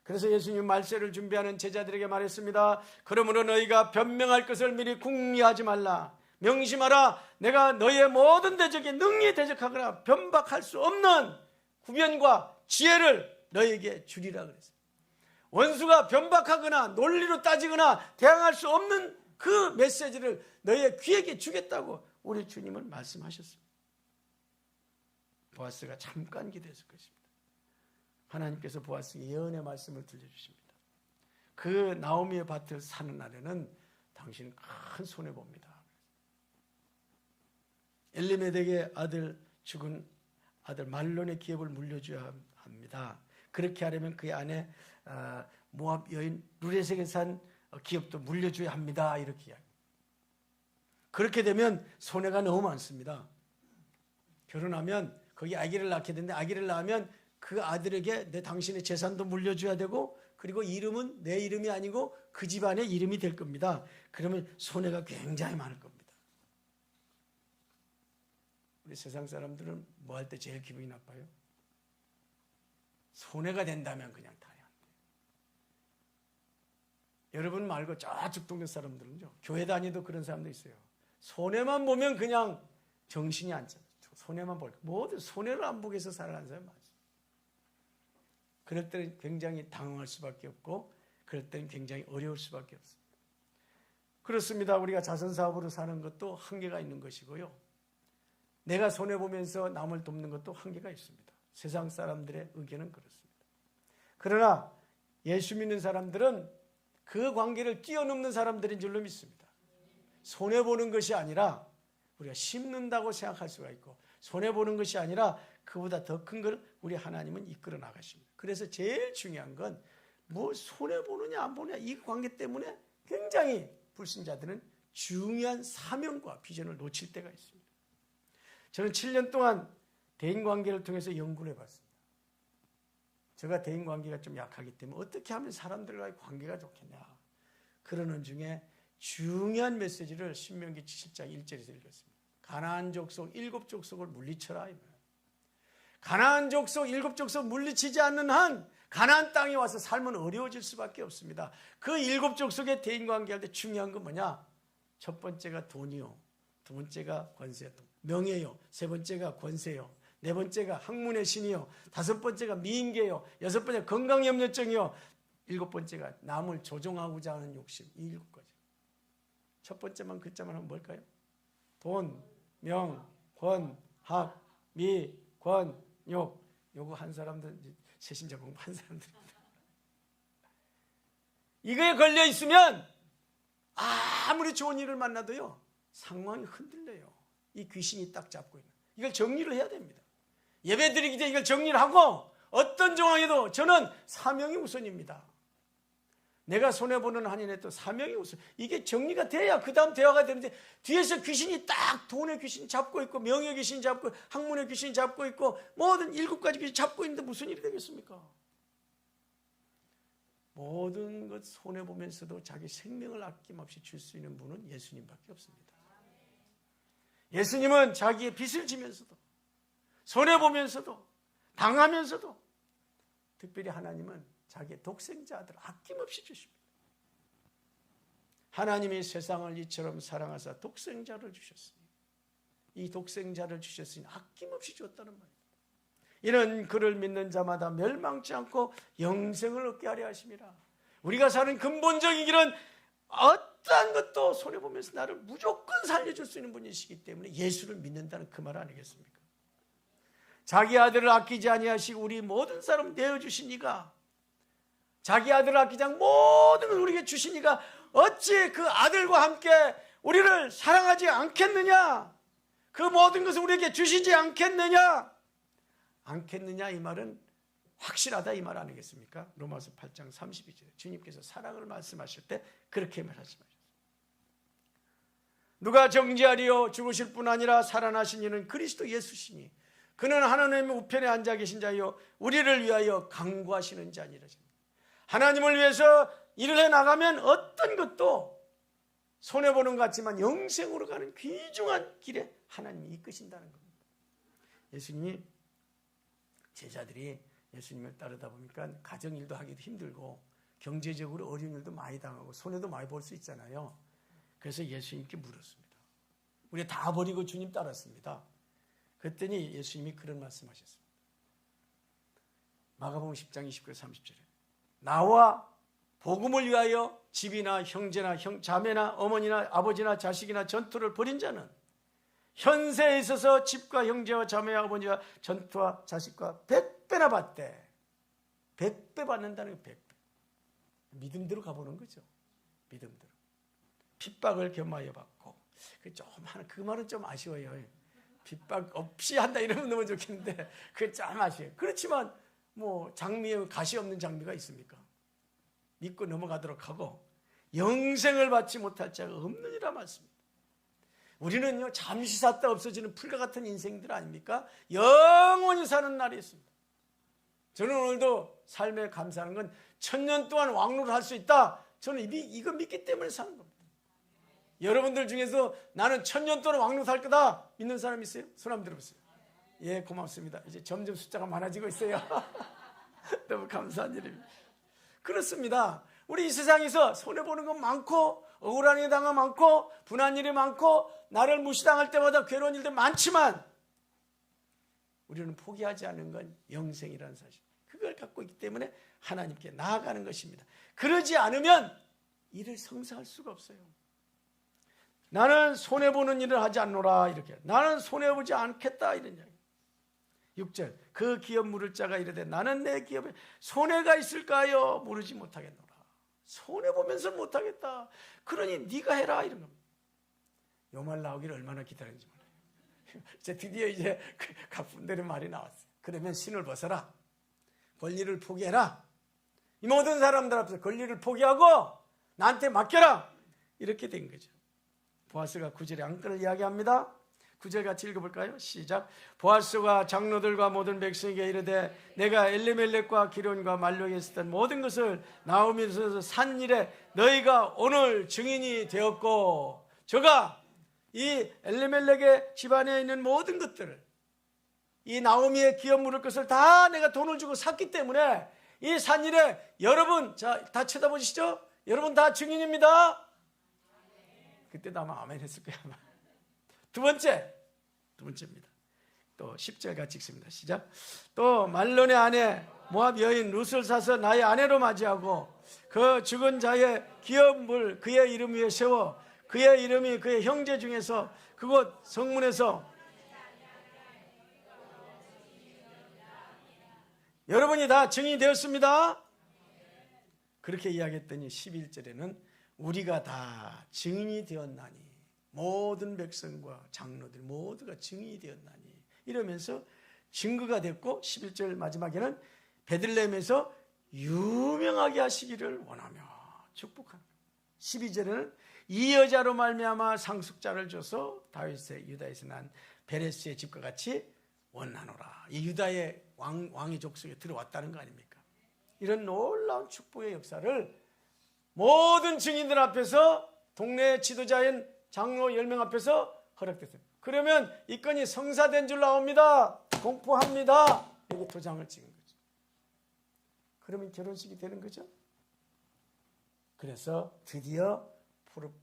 그래서 예수님 말세를 준비하는 제자들에게 말했습니다. 그러므로 너희가 변명할 것을 미리 궁리하지 말라. 명심하라. 내가 너희의 모든 대적에 능히 대적하거나 변박할 수 없는 구변과 지혜를 너희에게 주리라 그랬어요. 원수가 변박하거나 논리로 따지거나 대항할 수 없는 그 메시지를 너희의 귀에게 주겠다고 우리 주님은 말씀하셨습니다. 보아스가 잠깐 기도했을 것입니다. 하나님께서 보아스에게 예언의 말씀을 들려주십니다. 그 나오미의 밭을 사는 날에는 당신은 큰 손해봅니다. 엘리메덱의 아들 죽은 아들 말론의 기업을 물려줘야 합니다. 그렇게 하려면 그의 아내 모압 여인 루렛에게 산 기업도 물려줘야 합니다. 이렇게 이야기합니다. 그렇게 되면 손해가 너무 많습니다. 결혼하면 거기 아기를 낳게 되는데 아기를 낳으면 그 아들에게 당신의 재산도 물려줘야 되고 그리고 이름은 내 이름이 아니고 그 집안의 이름이 될 겁니다. 그러면 손해가 굉장히 많을 겁니다. 우리 세상 사람들은 뭐 할 때 제일 기분이 나빠요? 손해가 된다면 그냥 다 해야 돼요. 여러분 말고 저쪽 동네 사람들은요. 교회 다니도 그런 사람도 있어요. 손해만 보면 그냥 정신이 안 차요. 손해만 볼까. 모두 손해를 안 보기 위해서 살아가는 사람이 많아요. 그럴 때는 굉장히 당황할 수밖에 없고 그럴 때는 굉장히 어려울 수밖에 없습니다. 그렇습니다. 우리가 자선사업으로 사는 것도 한계가 있는 것이고요. 내가 손해보면서 남을 돕는 것도 한계가 있습니다. 세상 사람들의 의견은 그렇습니다. 그러나 예수 믿는 사람들은 그 관계를 뛰어넘는 사람들인 줄로 믿습니다. 손해보는 것이 아니라 우리가 심는다고 생각할 수가 있고 손해보는 것이 아니라 그보다 더 큰 걸 우리 하나님은 이끌어 나가십니다. 그래서 제일 중요한 건 뭐 손해보느냐 안 보느냐 이 관계 때문에 굉장히 불신자들은 중요한 사명과 비전을 놓칠 때가 있습니다. 저는 7년 동안 대인관계를 통해서 연구를 해봤습니다. 제가 대인관계가 좀 약하기 때문에 어떻게 하면 사람들과의 관계가 좋겠냐 그러는 중에 중요한 메시지를 신명기 7장 1절에서 읽었습니다. 가나안 족속 7족속을 물리쳐라. 가나안 족속 7족속 물리치지 않는 한 가나안 땅에 와서 삶은 어려워질 수밖에 없습니다. 그 7족속의 대인관계할 때 중요한 건 뭐냐? 첫 번째가 돈이요. 두 번째가 권세요. 명예요. 세 번째가 권세요. 네 번째가 학문의 신이요. 다섯 번째가 미인계요. 여섯 번째가 건강염려증이요. 일곱 번째가 남을 조종하고자 하는 욕심. 이 7가지. 첫 번째만 글자만 하면 뭘까요? 돈, 명, 권, 학, 미, 권, 욕. 요거 한 사람들, 세신자 공부한 사람들입니다. 이거에 걸려 있으면 아무리 좋은 일을 만나도요, 상황이 흔들려요. 이 귀신이 딱 잡고 있는. 이걸 정리를 해야 됩니다. 예배 드리기 전에 이걸 정리를 하고 어떤 상황에도 저는 사명이 우선입니다. 내가 손해보는 한인에 또 사명이 우선. 이게 정리가 돼야 그 다음 대화가 되는데 뒤에서 귀신이 딱 돈의 귀신이 잡고 있고 명예 귀신이 잡고 학문의 귀신이 잡고 있고 모든 7가지 귀신이 잡고 있는데 무슨 일이 되겠습니까? 모든 것 손해보면서도 자기 생명을 아낌없이 줄 수 있는 분은 예수님밖에 없습니다. 예수님은 자기의 빚을 지면서도 손해보면서도 당하면서도 특별히 하나님은 자기의 독생자 아들을 아낌없이 주십니다. 하나님이 세상을 이처럼 사랑하사 독생자를 주셨으니 이 독생자를 주셨으니 아낌없이 줬다는 말입니다. 이는 그를 믿는 자마다 멸망치 않고 영생을 얻게 하려 하심이라. 우리가 사는 근본적인 길은 어떠한 것도 손해보면서 나를 무조건 살려줄 수 있는 분이시기 때문에 예수를 믿는다는 그 말 아니겠습니까? 자기 아들을 아끼지 아니하시고 우리 모든 사람 내어주신 이가 자기 아들을 아끼지 않고 모든 걸 우리에게 주신 이가 어찌 그 아들과 함께 우리를 사랑하지 않겠느냐? 그 모든 것을 우리에게 주시지 않겠느냐? 않겠느냐 이 말은 확실하다 이 말 아니겠습니까? 로마서 8장 32절에 주님께서 사랑을 말씀하실 때 그렇게 말씀하셨습니다. 누가 정죄하리요? 죽으실 뿐 아니라 살아나신 이는 그리스도 예수시니 그는 하나님의 우편에 앉아 계신 자요 우리를 위하여 강구하시는 자니라. 하나님을 위해서 일을 해나가면 어떤 것도 손해보는 것 같지만 영생으로 가는 귀중한 길에 하나님이 이끄신다는 겁니다. 예수님이 제자들이 예수님을 따르다 보니까 가정일도 하기도 힘들고 경제적으로 어려운 일도 많이 당하고 손해도 많이 볼 수 있잖아요. 그래서 예수님께 물었습니다. 우리 다 버리고 주님 따랐습니다. 그랬더니 예수님이 그런 말씀하셨습니다. 마가복음 10장 29절 30절에 나와 복음을 위하여 집이나 형제나 자매나 어머니나 아버지나 자식이나 전투를 벌인 자는 현세에 있어서 집과 형제와 자매와 아버지와 전투와 자식과 100배나 받되 100배 받는다는 게 100배. 믿음대로 가보는 거죠. 믿음대로. 핍박을 겸하여 받고 그 말은 좀 아쉬워요. 핍박 없이 한다 이러면 너무 좋겠는데 그게 좀 아쉬워요. 그렇지만 뭐 장미에 가시 없는 장미가 있습니까? 믿고 넘어가도록 하고 영생을 받지 못할 자가 없느니라 말씀입니다. 우리는요 잠시 샀다 없어지는 풀과 같은 인생들 아닙니까? 영원히 사는 날이 있습니다. 저는 오늘도 삶에 감사하는 건 1000년 동안 왕노를 할 수 있다. 저는 이거 믿기 때문에 사는 겁니다. 여러분들 중에서 나는 1000년 동안 왕노 살 거다 믿는 사람 있어요? 손 한번 들어보세요. 예, 고맙습니다. 이제 점점 숫자가 많아지고 있어요. 너무 감사한 일입니다. 그렇습니다. 우리 이 세상에서 손해보는 건 많고 억울한 일이 당한 많고 분한 일이 많고 나를 무시당할 때마다 괴로운 일들 많지만 우리는 포기하지 않는 건 영생이라는 사실. 그걸 갖고 있기 때문에 하나님께 나아가는 것입니다. 그러지 않으면 일을 성사할 수가 없어요. 나는 손해보는 일을 하지 않노라 이렇게. 나는 손해보지 않겠다 이런 이야기. 6절 그 기업 물을 자가 이르되 나는 내 기업에 손해가 있을까요? 모르지 못하겠노라. 손해보면서 못하겠다. 그러니 네가 해라 이런 겁니다. 요 말 나오기를 얼마나 기다렸는지 몰라요. 드디어 이제 가분들의 말이 나왔어요. 그러면 신을 벗어라. 권리를 포기해라. 이 모든 사람들 앞에서 권리를 포기하고 나한테 맡겨라. 이렇게 된 거죠. 보아스가 9절에 안건을 이야기합니다. 9절 같이 읽어볼까요? 시작. 보아스가 장로들과 모든 백성에게 이르되 내가 엘리멜렉과 기론과 말론에 있었던 모든 것을 나오면서 산 일에 너희가 오늘 증인이 되었고 저가 이 엘리멜렉의 집안에 있는 모든 것들을 이 나오미의 기업 물을 것을 다 내가 돈을 주고 샀기 때문에 이 산 일에 여러분 다 쳐다보시죠? 여러분 다 증인입니다. 그때도 아마 아멘 했을 거야 아마. 두 번째입니다. 또 10절 같이 읽습니다. 시작. 또 말론의 아내 모압 여인 룻을 사서 나의 아내로 맞이하고 그 죽은 자의 기업물 그의 이름 위에 세워 그의 이름이 그의 형제 중에서 그곳 성문에서 여러분이 다 증인이 되었습니다. 그렇게 이야기했더니 11절에는 우리가 다 증인이 되었나니 모든 백성과 장로들 모두가 증인이 되었나니 이러면서 증거가 됐고 11절 마지막에는 베들레헴에서 유명하게 하시기를 원하며 축복합니다. 12절에는 이 여자로 말미암아 상속자를 줘서 다윗의 유다에서 난 베레스의 집과 같이 원하노라. 이 유다의 왕의 족속에 들어왔다는 거 아닙니까? 이런 놀라운 축복의 역사를 모든 증인들 앞에서 동네 지도자인 장로 10명 앞에서 허락됐어요. 그러면 이 건이 성사된 줄 나옵니다. 공포합니다. 여기 도장을 찍은 거죠. 그러면 결혼식이 되는 거죠. 그래서 드디어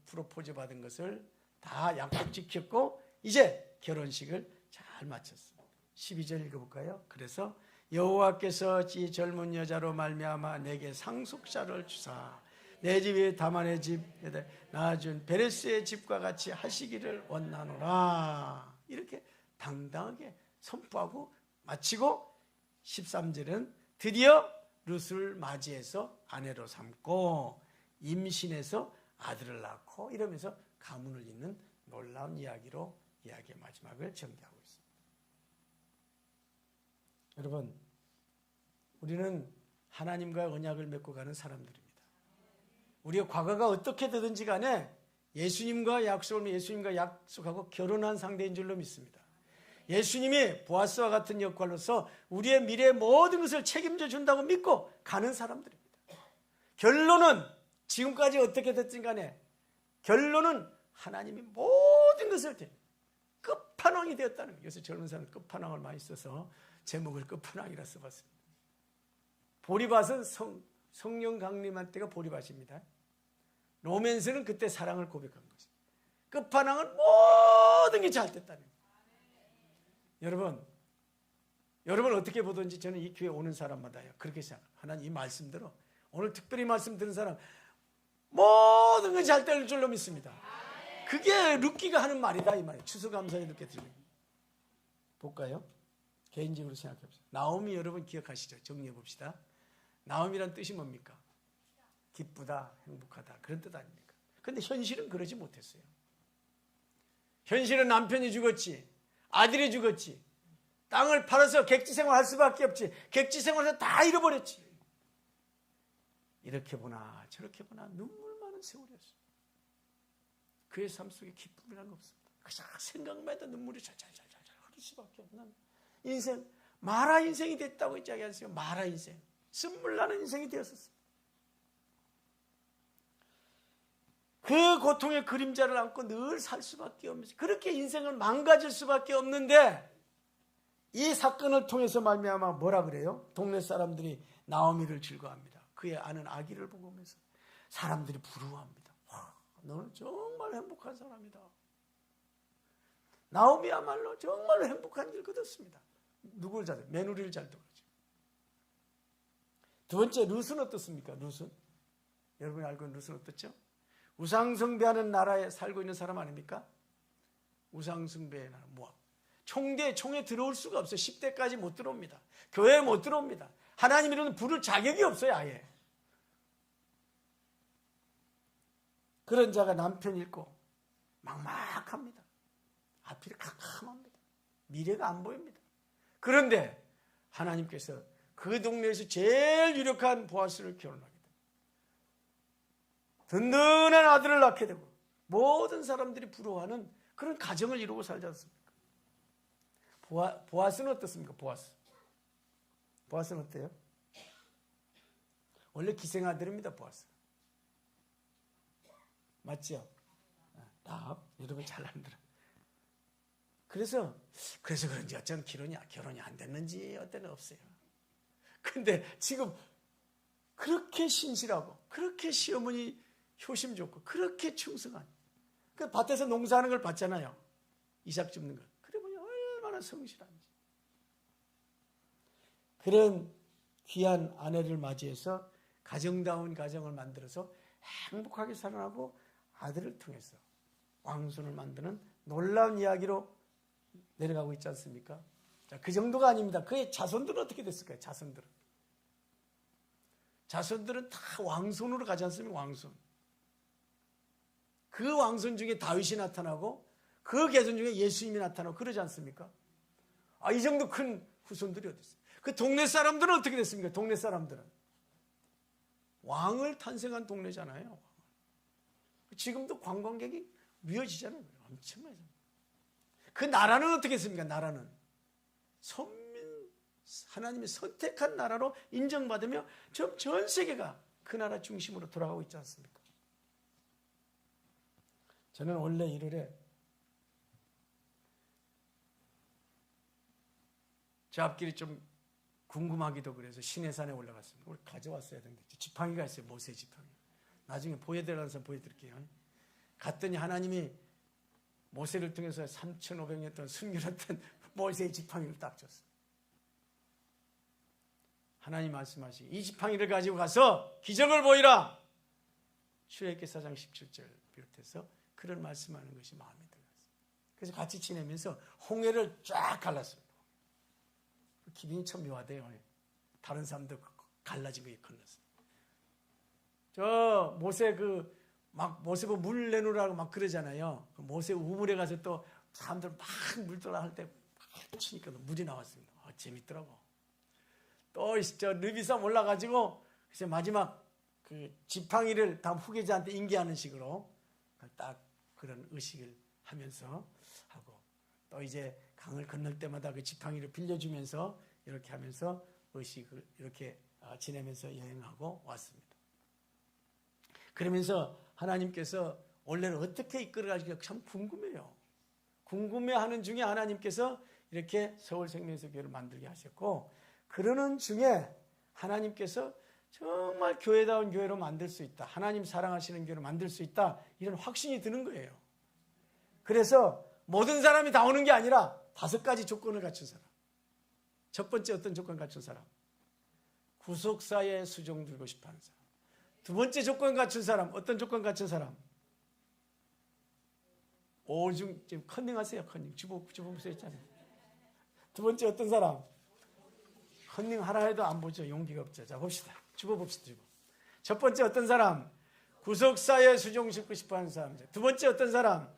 프로포즈 받은 것을 다 약속 지켰고 이제 결혼식을 잘 마쳤습니다. 12절 읽어볼까요? 그래서 여호와께서 이 젊은 여자로 말미암아 내게 상속자를 주사 내 집이 다만의 집 낳아준 베레스의 집과 같이 하시기를 원하노라. 이렇게 당당하게 선포하고 마치고 13절은 드디어 룻을 맞이해서 아내로 삼고 임신해서 아들을 낳고 이러면서 가문을 잇는 놀라운 이야기로 이야기의 마지막을 전개하고 있습니다. 여러분, 우리는 하나님과 언약을 맺고 가는 사람들입니다. 우리의 과거가 어떻게 되든지 간에 예수님과 약속하고 결혼한 상대인 줄로 믿습니다. 예수님이 보아스와 같은 역할로서 우리의 미래의 모든 것을 책임져 준다고 믿고 가는 사람들입니다. 결론은 지금까지 어떻게 됐든 간에 결론은 하나님이 모든 것을 끝판왕이 되었다는 거예요. 요새 젊은 사람은 끝판왕을 많이 써서 제목을 끝판왕이라 써봤습니다. 보리밭은 성령 강림할 때가 보리밭입니다. 로맨스는 그때 사랑을 고백한 거죠. 끝판왕은 모든 게 잘 됐다는 거예요. 여러분 어떻게 보든지 저는 이 교회 오는 사람마다요 그렇게 생각해요. 하나님 이 말씀대로 오늘 특별히 말씀 들은 사람 모든 게 잘 될 줄로 믿습니다. 그게 룻기가 하는 말이다 이 말이에요. 추수감사에 늦게 드리는 볼까요? 개인적으로 생각해 봅시다. 나오미 여러분 기억하시죠? 정리해 봅시다. 나오미란 뜻이 뭡니까? 기쁘다, 행복하다 그런 뜻 아닙니까? 그런데 현실은 그러지 못했어요. 현실은 남편이 죽었지, 아들이 죽었지, 땅을 팔아서 객지 생활할 수밖에 없지, 객지 생활에서 다 잃어버렸지. 이렇게 보나 저렇게 보나 눈물 많은 세월이었어요. 그의 삶 속에 기쁨이라는 거 없습니다. 그저 생각만 해도 눈물이 잘잘잘잘 흐를 수밖에 없는 인생, 마라 인생이 됐다고 이야기하세요. 마라 인생, 쓴물 나는 인생이 되었었어요. 그 고통의 그림자를 안고 늘 살 수밖에 없면서 그렇게 인생을 망가질 수밖에 없는데 이 사건을 통해서 말미암아 뭐라 그래요? 동네 사람들이 나오미를 즐거워합니다. 그의 아는 아기를 보고 오면서 사람들이 부러워합니다. 와, 너는 정말 행복한 사람이다. 나오미야말로 정말로 행복한 길 거뒀습니다. 누구를 잘, 며느리를 잘 도와죠. 두 번째, 룻은 어떻습니까? 룻은 여러분이 알고 있는 룻은 어떻죠? 우상숭배하는 나라에 살고 있는 사람 아닙니까? 우상숭배의 나라 모압. 총에 들어올 수가 없어요. 10대까지 못 들어옵니다. 교회에 못 들어옵니다. 하나님 이름은 부를 자격이 없어요. 아예. 그런 자가 남편 잃고 막막합니다. 앞이 캄캄합니다. 미래가 안 보입니다. 그런데 하나님께서 그 동네에서 제일 유력한 보아스를 결혼하게 됩니다. 든든한 아들을 낳게 되고 모든 사람들이 부러워하는 그런 가정을 이루고 살지 않습니까? 보아스는 어떻습니까? 보아스는 어때요? 원래 기생아들입니다. 보아스 맞죠? 답 여러분 잘 안 들어요. 그래서 그런지 어쩌면 결혼이 안 됐는지 어때는 없어요. 근데 지금 그렇게 신실하고 그렇게 시어머니 효심 좋고 그렇게 충성한 그 밭에서 농사하는 걸 봤잖아요. 이삭 줍는 걸. 그래 보니 얼마나 성실한지. 그런 귀한 아내를 맞이해서 가정다운 가정을 만들어서 행복하게 살아나고 아들을 통해서 왕손을 만드는 놀라운 이야기로 내려가고 있지 않습니까? 자, 그 정도가 아닙니다. 그의 자손들은 어떻게 됐을까요? 자손들은 다 왕손으로 가지 않습니까? 왕손. 그 왕손 중에 다윗이 나타나고 그 계손 중에 예수님이 나타나고 그러지 않습니까? 이 정도 큰 후손들이 어디 있어요? 그 동네 사람들은 어떻게 됐습니까? 동네 사람들은 왕을 탄생한 동네잖아요. 지금도 관광객이 미어지잖아요. 엄청나죠. 그 나라는 어떻게 했습니까? 나라는 선민, 하나님이 선택한 나라로 인정받으며 전 세계가 그 나라 중심으로 돌아가고 있지 않습니까? 저는 원래 1월에 제 앞길이 좀 궁금하기도 그래서 시내산에 올라갔습니다. 우리 가져왔어야 되는데 지팡이가 있어요. 모세 지팡이. 나중에 보여드리라는 사람 보여드릴게요. 갔더니 하나님이 모세를 통해서 3,500년 동안 숨겨놨던 모세의 지팡이를 딱 줬어요. 하나님 말씀하시기 이 지팡이를 가지고 가서 기적을 보이라. 출애굽기 4장 17절 비롯해서 그런 말씀하는 것이 마음에 들었어요. 그래서 같이 지내면서 홍해를 쫙 갈랐습니다. 기분이 참 묘하대요. 다른 사람도 갈라진 거에 건넜어요. 저 모세 모세 물 내놓으라고 막 그러잖아요. 모세 우물에 가서 또 사람들 막 물들어 할 때 치니까 물이 나왔습니다. 재밌더라고. 또 저 르비섬 올라가지고 그래서 마지막 그 지팡이를 다음 후계자한테 인계하는 식으로 딱 그런 의식을 하면서 하고 또 이제 강을 건널 때마다 그 지팡이를 빌려주면서 이렇게 하면서 의식을 이렇게 지내면서 여행하고 왔습니다. 그러면서 하나님께서 원래는 어떻게 이끌어가실까 참 궁금해요. 궁금해하는 중에 하나님께서 이렇게 서울생명수교회를 만들게 하셨고 그러는 중에 하나님께서 정말 교회다운 교회로 만들 수 있다. 하나님 사랑하시는 교회로 만들 수 있다. 이런 확신이 드는 거예요. 그래서 모든 사람이 다 오는 게 아니라 5가지 조건을 갖춘 사람. 첫 번째 어떤 조건 갖춘 사람? 구속사에 수종 들고 싶어하는 사람. 두 번째 조건 갖춘 사람. 어떤 조건 갖춘 사람? 오중 지금 컨닝하세요. 컨닝. 주보 쓰였잖아요. 두 번째 어떤 사람? 컨닝 하라 해도 안 보죠. 용기가 없죠. 자 봅시다. 주보 봅시다. 주보. 첫 번째 어떤 사람? 구속사에 수종 싣고 싶어하는 사람. 두 번째 어떤 사람?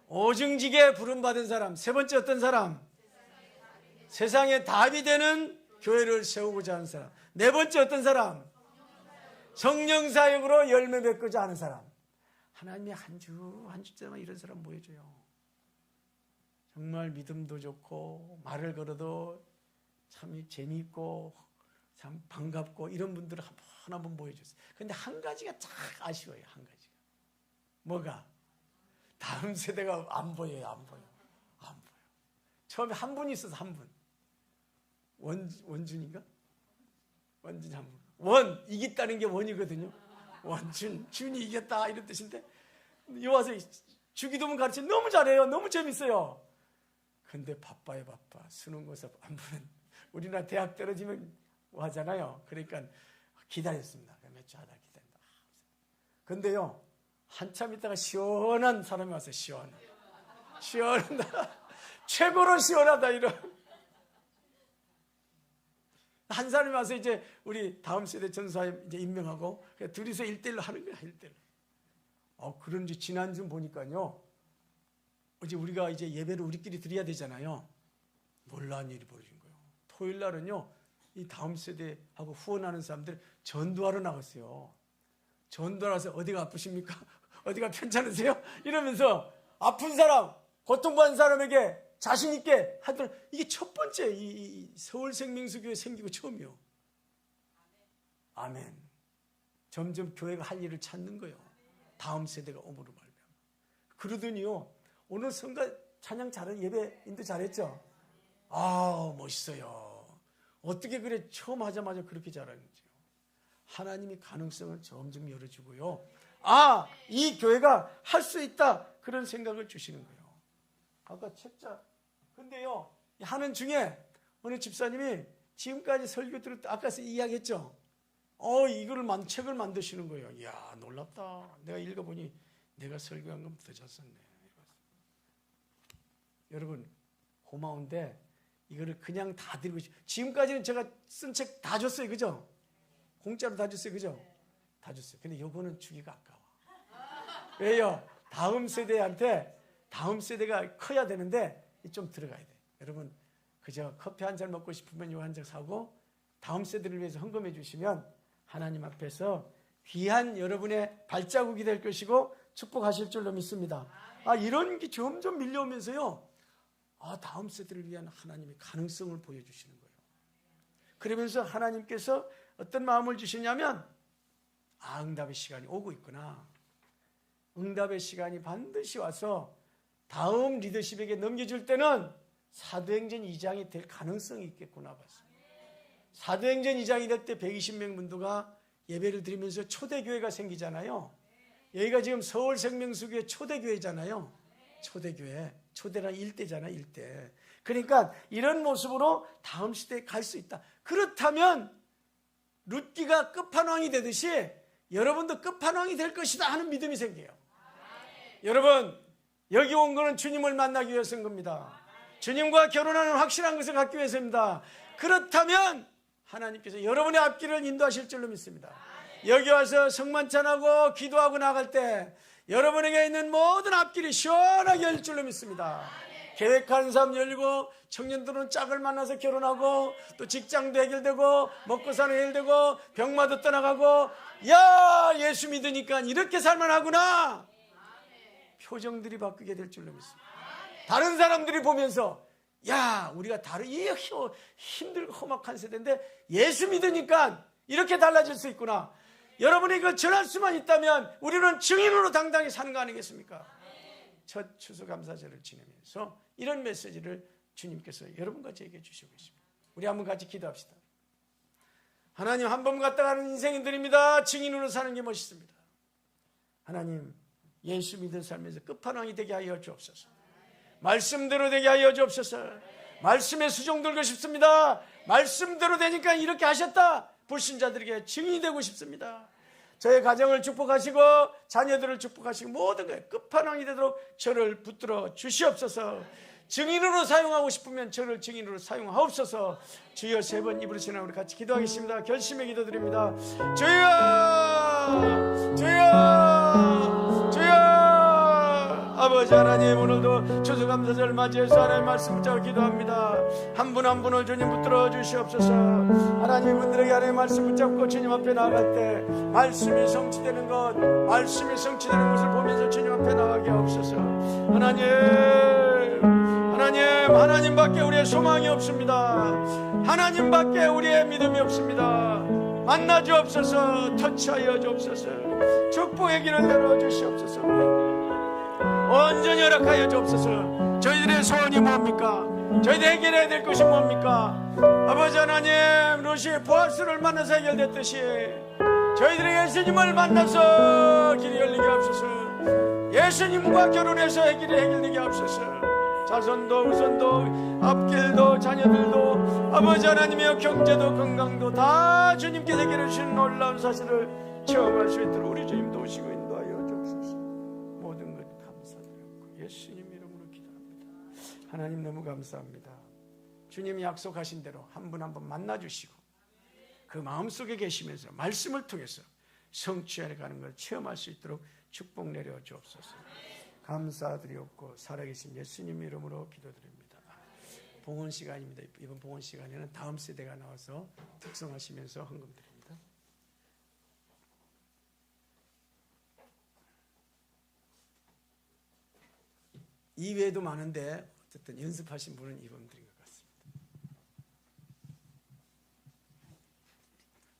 오중직에 부름받은 사람. 세 번째 어떤 사람? 세상에 답이 되는 교회를 세우고자 하는 사람. 네 번째 어떤 사람? 성령사역으로 열매 맺고자 하는 사람. 하나님이 한 주째만 이런 사람 보여줘요. 정말 믿음도 좋고 말을 걸어도 참 재미있고 참 반갑고 이런 분들을 한 번 보여줬어요. 그런데 한 가지가 참 아쉬워요. 한 가지가. 뭐가? 다음 세대가 안 보여요. 안 보여. 처음에 한 분이 있어서 한 분. 원준인가? 원준이 한 분. 원, 이겼다는 게 원이거든요. 원준, 준이 이겼다 이런 뜻인데 이 와서 주기도문 가르쳐 너무 잘해요. 너무 재밌어요. 근데 바빠요. 바빠. 수능고사 안 보는 우리나라 대학 떨어지면 하잖아요. 그러니까 기다렸습니다. 몇 주 하다 기다린다. 근데요 한참 있다가 시원한 사람이 왔어요. 시원하다. 최고로 시원하다 이런. 한 사람이 와서 이제 우리 다음 세대 전사에 이제 임명하고 둘이서 1:1로 하는 거야. 1:1로. 그런지 지난주 보니까요. 어제 우리가 이제 예배를 우리끼리 드려야 되잖아요. 놀라운 일이 벌어진 거예요. 토요일 날은요. 이 다음 세대하고 후원하는 사람들 전도하러 나갔어요. 전도하러 어디가 아프십니까? 어디가 편찮으세요? 이러면서 아픈 사람, 고통받는 사람에게 자신 있게 하더라도 이게 첫 번째 이 서울생명수교회 생기고 처음이요. 아멘. 점점 교회가 할 일을 찾는 거예요. 다음 세대가 오므로 말미암아. 그러더니요. 오늘 성가 찬양 잘한 예배 인도 잘했죠? 멋있어요. 어떻게 그래 처음 하자마자 그렇게 잘하는지요. 하나님이 가능성을 점점 열어주고요. 이 교회가 할 수 있다. 그런 생각을 주시는 거예요. 아까 책자. 근데요, 하는 중에 어느 집사님이 지금까지 설교 들었다. 아까 이야기했죠? 이거를 책을 만드시는 거예요. 이야, 놀랍다. 내가 읽어보니 내가 설교한 건 더 잘 썼네. 여러분, 고마운데 이거를 그냥 다 드리고 싶어요. 지금까지는 제가 쓴 책 다 줬어요. 그죠? 공짜로 다 줬어요. 그죠? 다 줬어요. 근데 요거는 주기가 아까워. 왜요? 다음 세대한테 다음 세대가 커야 되는데 좀 들어가야 돼. 여러분 그저 커피 한 잔 먹고 싶으면 요 한 잔 사고 다음 세대를 위해서 헌금해 주시면 하나님 앞에서 귀한 여러분의 발자국이 될 것이고 축복하실 줄로 믿습니다. 이런 게 점점 밀려오면서요, 다음 세대를 위한 하나님의 가능성을 보여주시는 거예요. 그러면서 하나님께서 어떤 마음을 주시냐면, 응답의 시간이 오고 있구나. 응답의 시간이 반드시 와서 다음 리더십에게 넘겨줄 때는 사도행전 2장이 될 가능성이 있겠구나 봤습니다. 사도행전 2장이 될 때 120명 문도가 예배를 드리면서 초대교회가 생기잖아요. 여기가 지금 서울 생명수교회 초대교회잖아요. 초대교회. 초대란 일대잖아, 일대. 그러니까 이런 모습으로 다음 시대에 갈 수 있다. 그렇다면 룻기가 끝판왕이 되듯이 여러분도 끝판왕이 될 것이다 하는 믿음이 생겨요. 여러분, 여기 온 거는 주님을 만나기 위해서인 겁니다. 주님과 결혼하는 확실한 것을 갖기 위해서입니다. 그렇다면 하나님께서 여러분의 앞길을 인도하실 줄로 믿습니다. 여기 와서 성만찬하고 기도하고 나갈 때 여러분에게 있는 모든 앞길이 시원하게 열 줄로 믿습니다. 계획하는 사람 열리고, 청년들은 짝을 만나서 결혼하고, 또 직장도 해결되고, 먹고 사는 해결되고, 병마도 떠나가고, 예수 믿으니까 이렇게 살만하구나, 표정들이 바뀌게 될 줄로 믿습니다. 다른 사람들이 보면서 우리가 이 힘들고 험악한 세대인데 예수 믿으니까 이렇게 달라질 수 있구나. 여러분이 이걸 전할 수만 있다면 우리는 증인으로 당당히 사는 거 아니겠습니까? 첫 추수감사절을 지내면서 이런 메시지를 주님께서 여러분과 저에게 주시고 계십니다. 우리 한번 같이 기도합시다. 하나님, 한 번 갔다 가는 인생들입니다. 증인으로 사는 게 멋있습니다. 하나님, 예수 믿은 삶에서 끝판왕이 되게 하여 주옵소서. 말씀대로 되게 하여 주옵소서. 말씀에 수종 들고 싶습니다. 말씀대로 되니까 이렇게 하셨다. 불신자들에게 증인이 되고 싶습니다. 저의 가정을 축복하시고 자녀들을 축복하시고 모든 것에 끝판왕이 되도록 저를 붙들어 주시옵소서. 증인으로 사용하고 싶으면 저를 증인으로 사용하옵소서. 주여, 3번 입으로 지나 우리 같이 기도하겠습니다. 결심의 기도드립니다. 주여, 주여, 주여. 아버지 하나님, 오늘도 추수감사절 맞이해서 하나님의 말씀 붙잡고 기도합니다. 한 분 한 분을 주님 붙들어 주시옵소서. 하나님, 분들에게 하나님의 말씀 붙잡고 주님 앞에 나아갈 때 말씀이 성취되는 것, 말씀이 성취되는 것을 보면서 주님 앞에 나가게 하옵소서. 하나님밖에 우리의 소망이 없습니다. 하나님밖에 우리의 믿음이 없습니다. 만나 주옵소서. 터치하여 주옵소서. 축복의 길을 열어주시옵소서. 온전히 허락하여 주옵소서. 저희들의 소원이 뭡니까? 저희들 해결해야 될 것이 뭡니까? 아버지 하나님, 루시 보아스를 만나서 해결됐듯이 저희들의 예수님을 만나서 길이 열리게 하옵소서. 예수님과 결혼해서 해결이 해결되게 하옵소서. 자손도 후손도 앞길도 자녀들도 아버지 하나님의 경제도 건강도 다 주님께서 해결해 주시는 놀라운 사실을 체험할 수 있도록 우리 주님 도우시고 인도하여 주옵소서. 모든 것 감사드렸고 예수님 이름으로 기도합니다. 하나님, 너무 감사합니다. 주님이 약속하신 대로 한 분 한 분 만나주시고 그 마음속에 계시면서 말씀을 통해서 성취하러 가는 걸 체험할 수 있도록 축복 내려 주옵소서. 감사드리옵고 살아계신 예수님 이름으로 기도드립니다. 봉헌 시간입니다. 이번 봉헌 시간에는 다음 세대가 나와서 특성하시면서 헌금드립니다. 이외에도 많은데 어쨌든 연습하신 분은 이번 드린 것 같습니다.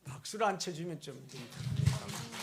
박수를 안 쳐주면 좀 해방하였네.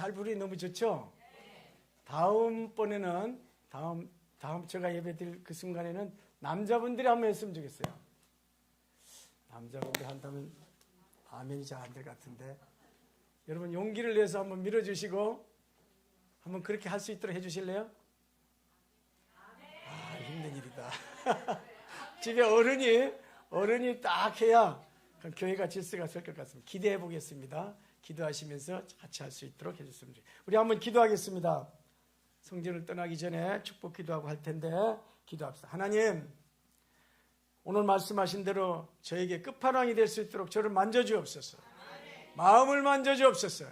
잘 부르니 너무 좋죠? 다음번에는 다음 제가 예배드릴 그 순간에는 남자분들이 한번 했으면 좋겠어요. 남자분들이 한다면 아멘이 잘 안 될 것 같은데, 여러분 용기를 내서 한번 밀어주시고 한번 그렇게 할 수 있도록 해주실래요? 힘든 일이다. 집에 어른이 딱 해야 교회가 질서가 설 것 같습니다. 기대해 보겠습니다. 기도하시면서 같이 할 수 있도록 해주시면 좋겠습니다. 우리 한번 기도하겠습니다. 성전을 떠나기 전에 축복 기도하고 할 텐데 기도합시다. 하나님, 오늘 말씀하신 대로 저에게 끝판왕이 될 수 있도록 저를 만져주옵소서. 마음을 만져주옵소서.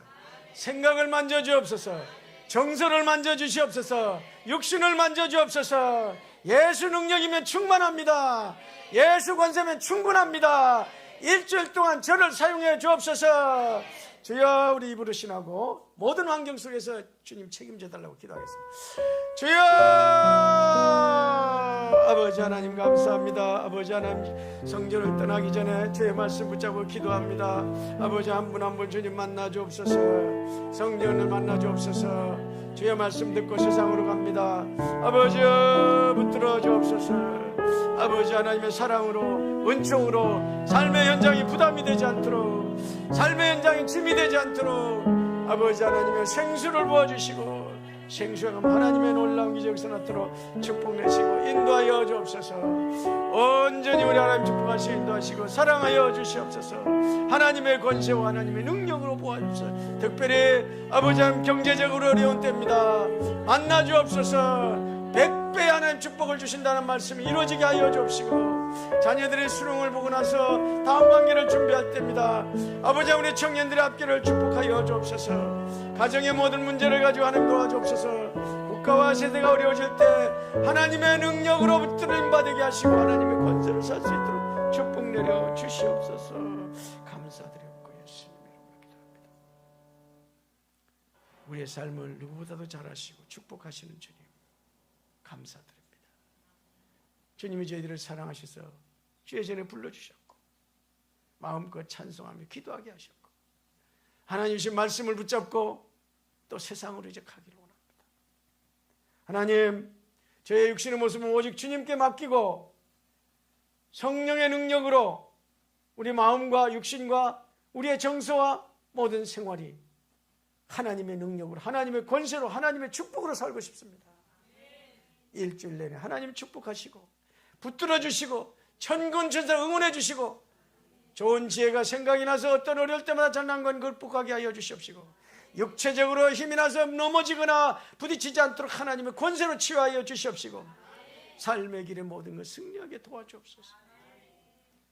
생각을 만져주옵소서. 정서를 만져주시옵소서. 육신을 만져주옵소서. 예수 능력이면 충만합니다. 예수 권세면 충분합니다. 일주일 동안 저를 사용해 주옵소서. 주여, 우리 입으로 신하고 모든 환경 속에서 주님 책임져 달라고 기도하겠습니다. 주여, 아버지 하나님 감사합니다. 아버지 하나님, 성전을 떠나기 전에 주의 말씀 붙잡고 기도합니다. 아버지 한 분 한 분 주님 만나 주옵소서. 성전을 만나 주옵소서. 주의 말씀 듣고 세상으로 갑니다. 아버지 붙들어 주옵소서. 아버지 하나님의 사랑으로, 은총으로 삶의 현장이 부담이 되지 않도록, 삶의 현장이 짐이 되지 않도록 아버지 하나님의 생수를 부어주시고, 생수가 하나님의 놀라운 기적에서 나타나도록 축복 내시고 인도하여 주옵소서. 온전히 우리 하나님 축복하시고 인도하시고 사랑하여 주시옵소서. 하나님의 권세와 하나님의 능력으로 보아주옵소서. 특별히 아버지 하나님 경제적으로 어려운 때입니다. 만나 주옵소서. 100배 하나님 축복을 주신다는 말씀이 이루어지게 하여 주옵시고, 자녀들의 수능을 보고 나서 다음 관계를 준비할 때입니다. 아버지, 우리 청년들의 앞길을 축복하여 주옵소서. 가정의 모든 문제를 가지고 하나님 도와주옵소서. 국가와 세대가 어려워질 때 하나님의 능력으로 붙들림 받게 하시고 하나님의 권세를 살 수 있도록 축복 내려 주시옵소서. 감사드리옵고 예수님의 이름으로 기도합니다. 우리의 삶을 누구보다도 잘하시고 축복하시는 주님 감사드립니다. 주님이 저희들을 사랑하셔서 주의 전에 불러주셨고 마음껏 찬송하며 기도하게 하셨고 하나님 주신 말씀을 붙잡고 또 세상으로 이제 가기를 원합니다. 하나님, 저의 육신의 모습은 오직 주님께 맡기고 성령의 능력으로 우리 마음과 육신과 우리의 정서와 모든 생활이 하나님의 능력으로, 하나님의 권세로, 하나님의 축복으로 살고 싶습니다. 일주일 내내 하나님 축복하시고 붙들어 주시고 천군 천사 응원해 주시고 좋은 지혜가 생각이 나서 어떤 어려울 때마다 장난건 극복하게 하여 주시옵시고, 육체적으로 힘이 나서 넘어지거나 부딪히지 않도록 하나님의 권세로 치유하여 주시옵시고, 삶의 길의 모든 것 승리하게 도와주옵소서.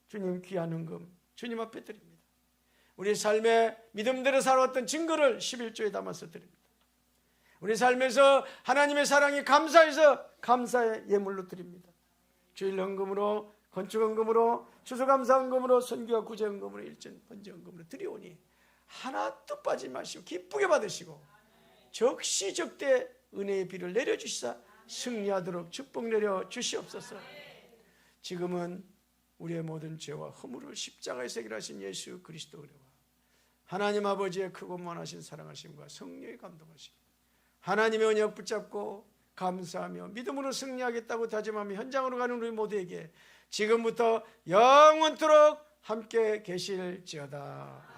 주님 귀한 헌금 주님 앞에 드립니다. 우리 삶의 믿음대로 살아왔던 증거를 11조에 담아서 드립니다. 우리 삶에서 하나님의 사랑이 감사해서 감사의 예물로 드립니다. 주일 헌금으로, 건축 헌금으로, 추수감사 헌금으로, 선교와 구제 헌금으로, 일전 번제 헌금으로 드리오니 하나도 빠지지 마시고 기쁘게 받으시고 적시적대 은혜의 비를 내려주시사 승리하도록 축복 내려 주시옵소서. 지금은 우리의 모든 죄와 허물을 십자가에서 해결하신 예수 그리스도 은혜와 하나님 아버지의 크고 원하신 사랑하심과 성령의 감동하심, 하나님의 언약 붙잡고 감사하며 믿음으로 승리하겠다고 다짐하며 현장으로 가는 우리 모두에게 지금부터 영원토록 함께 계실지어다.